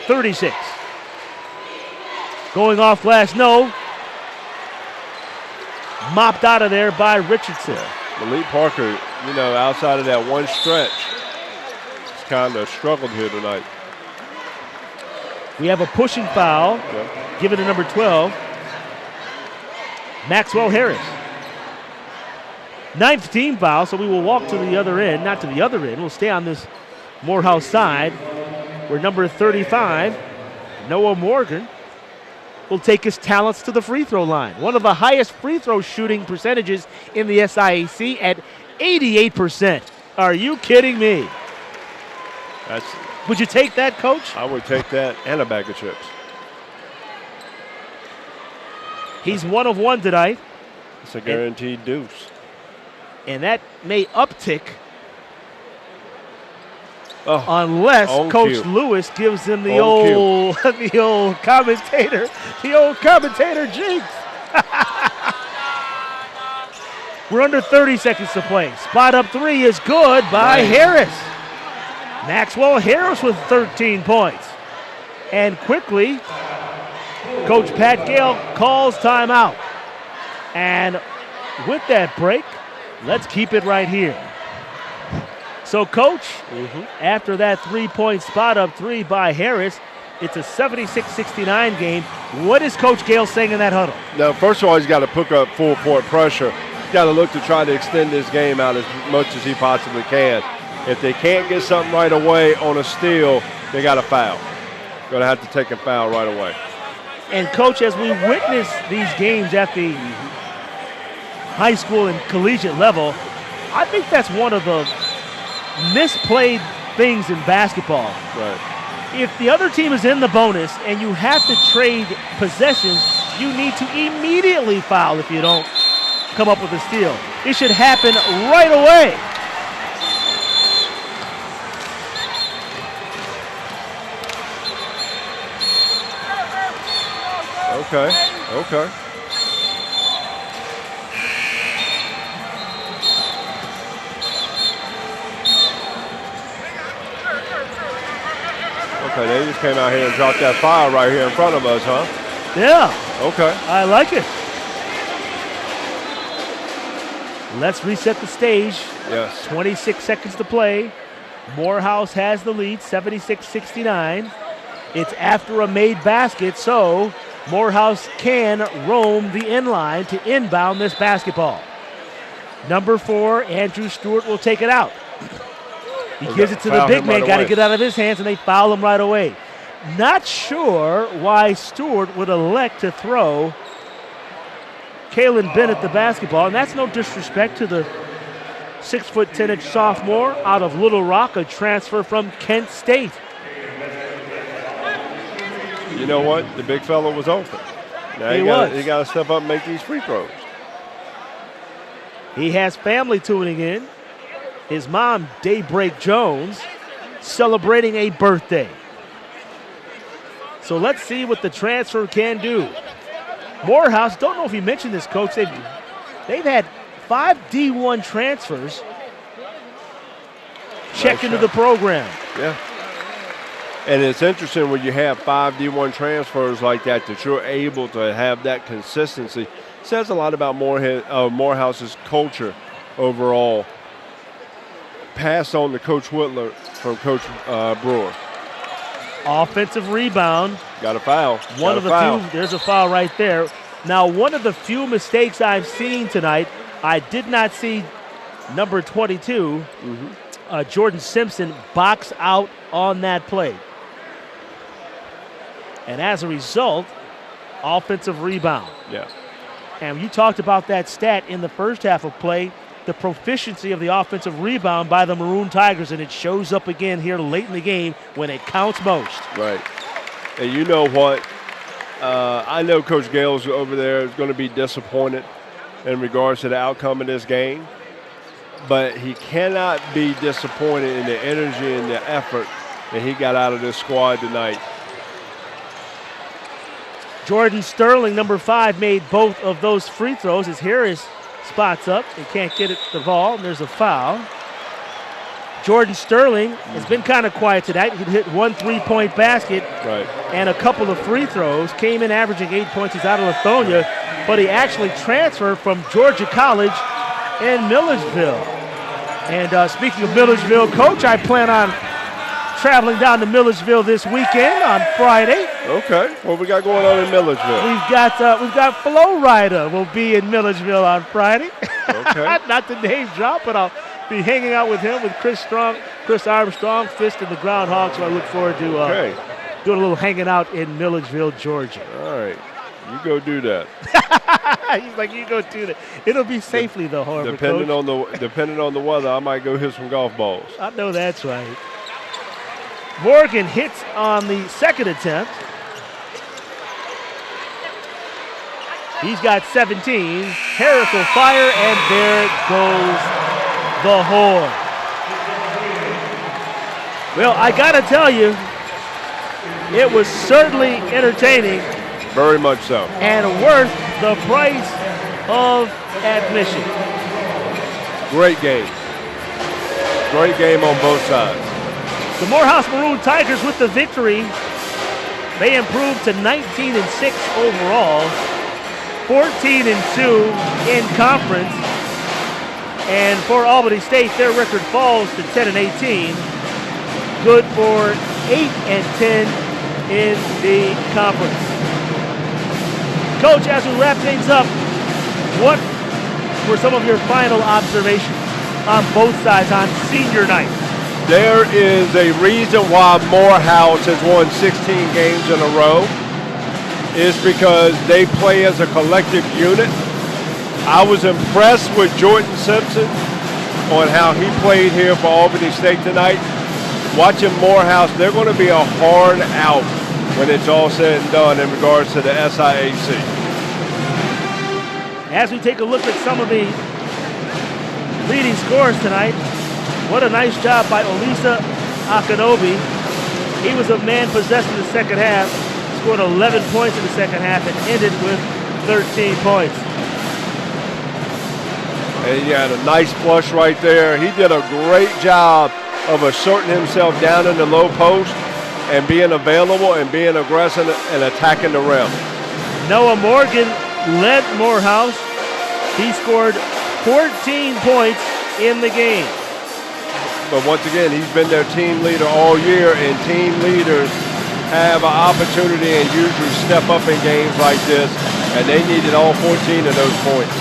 36. Going off glass, no. Mopped out of there by Richardson. Yeah. Malik Parker, you know, outside of that one stretch, he's kind of struggled here tonight. We have a pushing foul given to number 12, Maxwell Harris. 9th team foul, so we will walk to the other end. Not to the other end. We'll stay on this Morehouse side where number 35, Noah Morgan, will take his talents to the free throw line. One of the highest free throw shooting percentages in the SIAC at 88%. Are you kidding me? Would you take that, Coach? I would take that and a bag of chips. He's 1 of 1 tonight. It's a guaranteed deuce. And that may uptick unless Coach Lewis gives him the old commentator jinx. We're under 30 seconds to play. Spot up three is good by Harris. Maxwell Harris with 13 points. And quickly, Coach Pat Gale calls timeout. And with that break, let's keep it right here. So, Coach, after that three-point spot up three by Harris, it's a 76-69 game. What is Coach Gale saying in that huddle? Now, first of all, he's got to pick up full-court pressure. He's got to look to try to extend this game out as much as he possibly can. If they can't get something right away on a steal, they got to foul. Going to have to take a foul right away. And, Coach, as we witness these games at the high school and collegiate level, I think that's one of the misplayed things in basketball. Right. If the other team is in the bonus and you have to trade possessions, you need to immediately foul if you don't come up with a steal. It should happen right away. Okay. Okay, they just came out here and dropped that foul right here in front of us, huh? Yeah. Okay. I like it. Let's reset the stage. Yes. 26 seconds to play. Morehouse has the lead, 76-69. It's after a made basket, so Morehouse can roam the inline to inbound this basketball. Number 4, Andrew Stewart will take it out. He gives it to the big man, got to get out of his hands, and they foul him right away. Not sure why Stewart would elect to throw Kalen Bennett the basketball, and that's no disrespect to the 6'10" sophomore out of Little Rock, a transfer from Kent State. You know what? The big fella was open. Now he got to step up and make these free throws. He has family tuning in. His mom, Daybreak Jones, celebrating a birthday. So let's see what the transfer can do. Morehouse, don't know if you mentioned this, Coach. They've had 5 D1 transfers check into the program. Yeah. And it's interesting when you have 5 D1 transfers like that you're able to have that consistency. It says a lot about Morehouse's culture overall. Pass on to Coach Whitler from Coach Brewer. Offensive rebound. Got a foul. There's a foul right there. Now, one of the few mistakes I've seen tonight, I did not see number 22, Jordan Simpson, box out on that play. And as a result, offensive rebound. Yeah. And you talked about that stat in the first half of play, the proficiency of the offensive rebound by the Maroon Tigers, and it shows up again here late in the game when it counts most. Right. And you know what? I know Coach Gales over there is going to be disappointed in regards to the outcome of this game, but he cannot be disappointed in the energy and the effort that he got out of this squad tonight. Jordan Sterling, number 5, made both of those free throws as Harris spots up and can't get it the ball, and there's a foul. Jordan Sterling has been kind of quiet tonight. He hit 1 3-point basket and a couple of free throws. Came in averaging 8 points. He's out of Lithonia, but he actually transferred from Georgia College in Milledgeville. And speaking of Milledgeville, Coach, I plan on traveling down to Milledgeville this weekend on Friday. Okay, what we got going on in Milledgeville? We've got Flo Rida will be in Milledgeville on Friday. Okay. Not the name drop, but I'll be hanging out with him, with Chris Armstrong, Fist and the Groundhog. So I look forward to doing a little hanging out in Milledgeville, Georgia. All right, you go do that. He's like, you go do that. It'll be safely though, however, depending Coach. on the weather, I might go hit some golf balls. I know that's right. Morgan hits on the second attempt. He's got 17. Harris will fire, and there goes the horn. Well, I got to tell you, it was certainly entertaining. Very much so. And worth the price of admission. Great game. Great game on both sides. The Morehouse Maroon Tigers with the victory. They improved to 19-6 overall, 14-2 in conference. And for Albany State, their record falls to 10-18. Good for 8-10 in the conference. Coach, as we wrap things up, what were some of your final observations on both sides on senior night? There is a reason why Morehouse has won 16 games in a row. It's because they play as a collective unit. I was impressed with Jordan Simpson on how he played here for Albany State tonight. Watching Morehouse, they're going to be a hard out when it's all said and done in regards to the SIAC. As we take a look at some of the leading scorers tonight, what a nice job by Olisa Akinobi. He was a man possessed in the second half, scored 11 points in the second half, and ended with 13 points. And he had a nice flush right there. He did a great job of asserting himself down in the low post and being available and being aggressive and attacking the rim. Noah Morgan led Morehouse. He scored 14 points in the game. But once again, he's been their team leader all year, and team leaders have an opportunity and usually step up in games like this, and they needed all 14 of those points.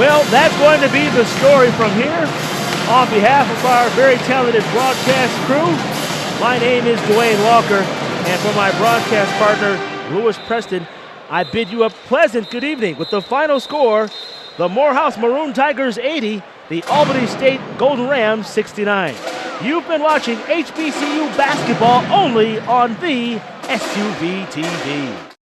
Well, that's going to be the story from here. On behalf of our very talented broadcast crew, my name is Duane Walker, and for my broadcast partner, Lewis Preston, I bid you a pleasant good evening with the final score, the Morehouse Maroon Tigers 80, the Albany State Golden Rams 69. You've been watching HBCU basketball only on the SUV TV.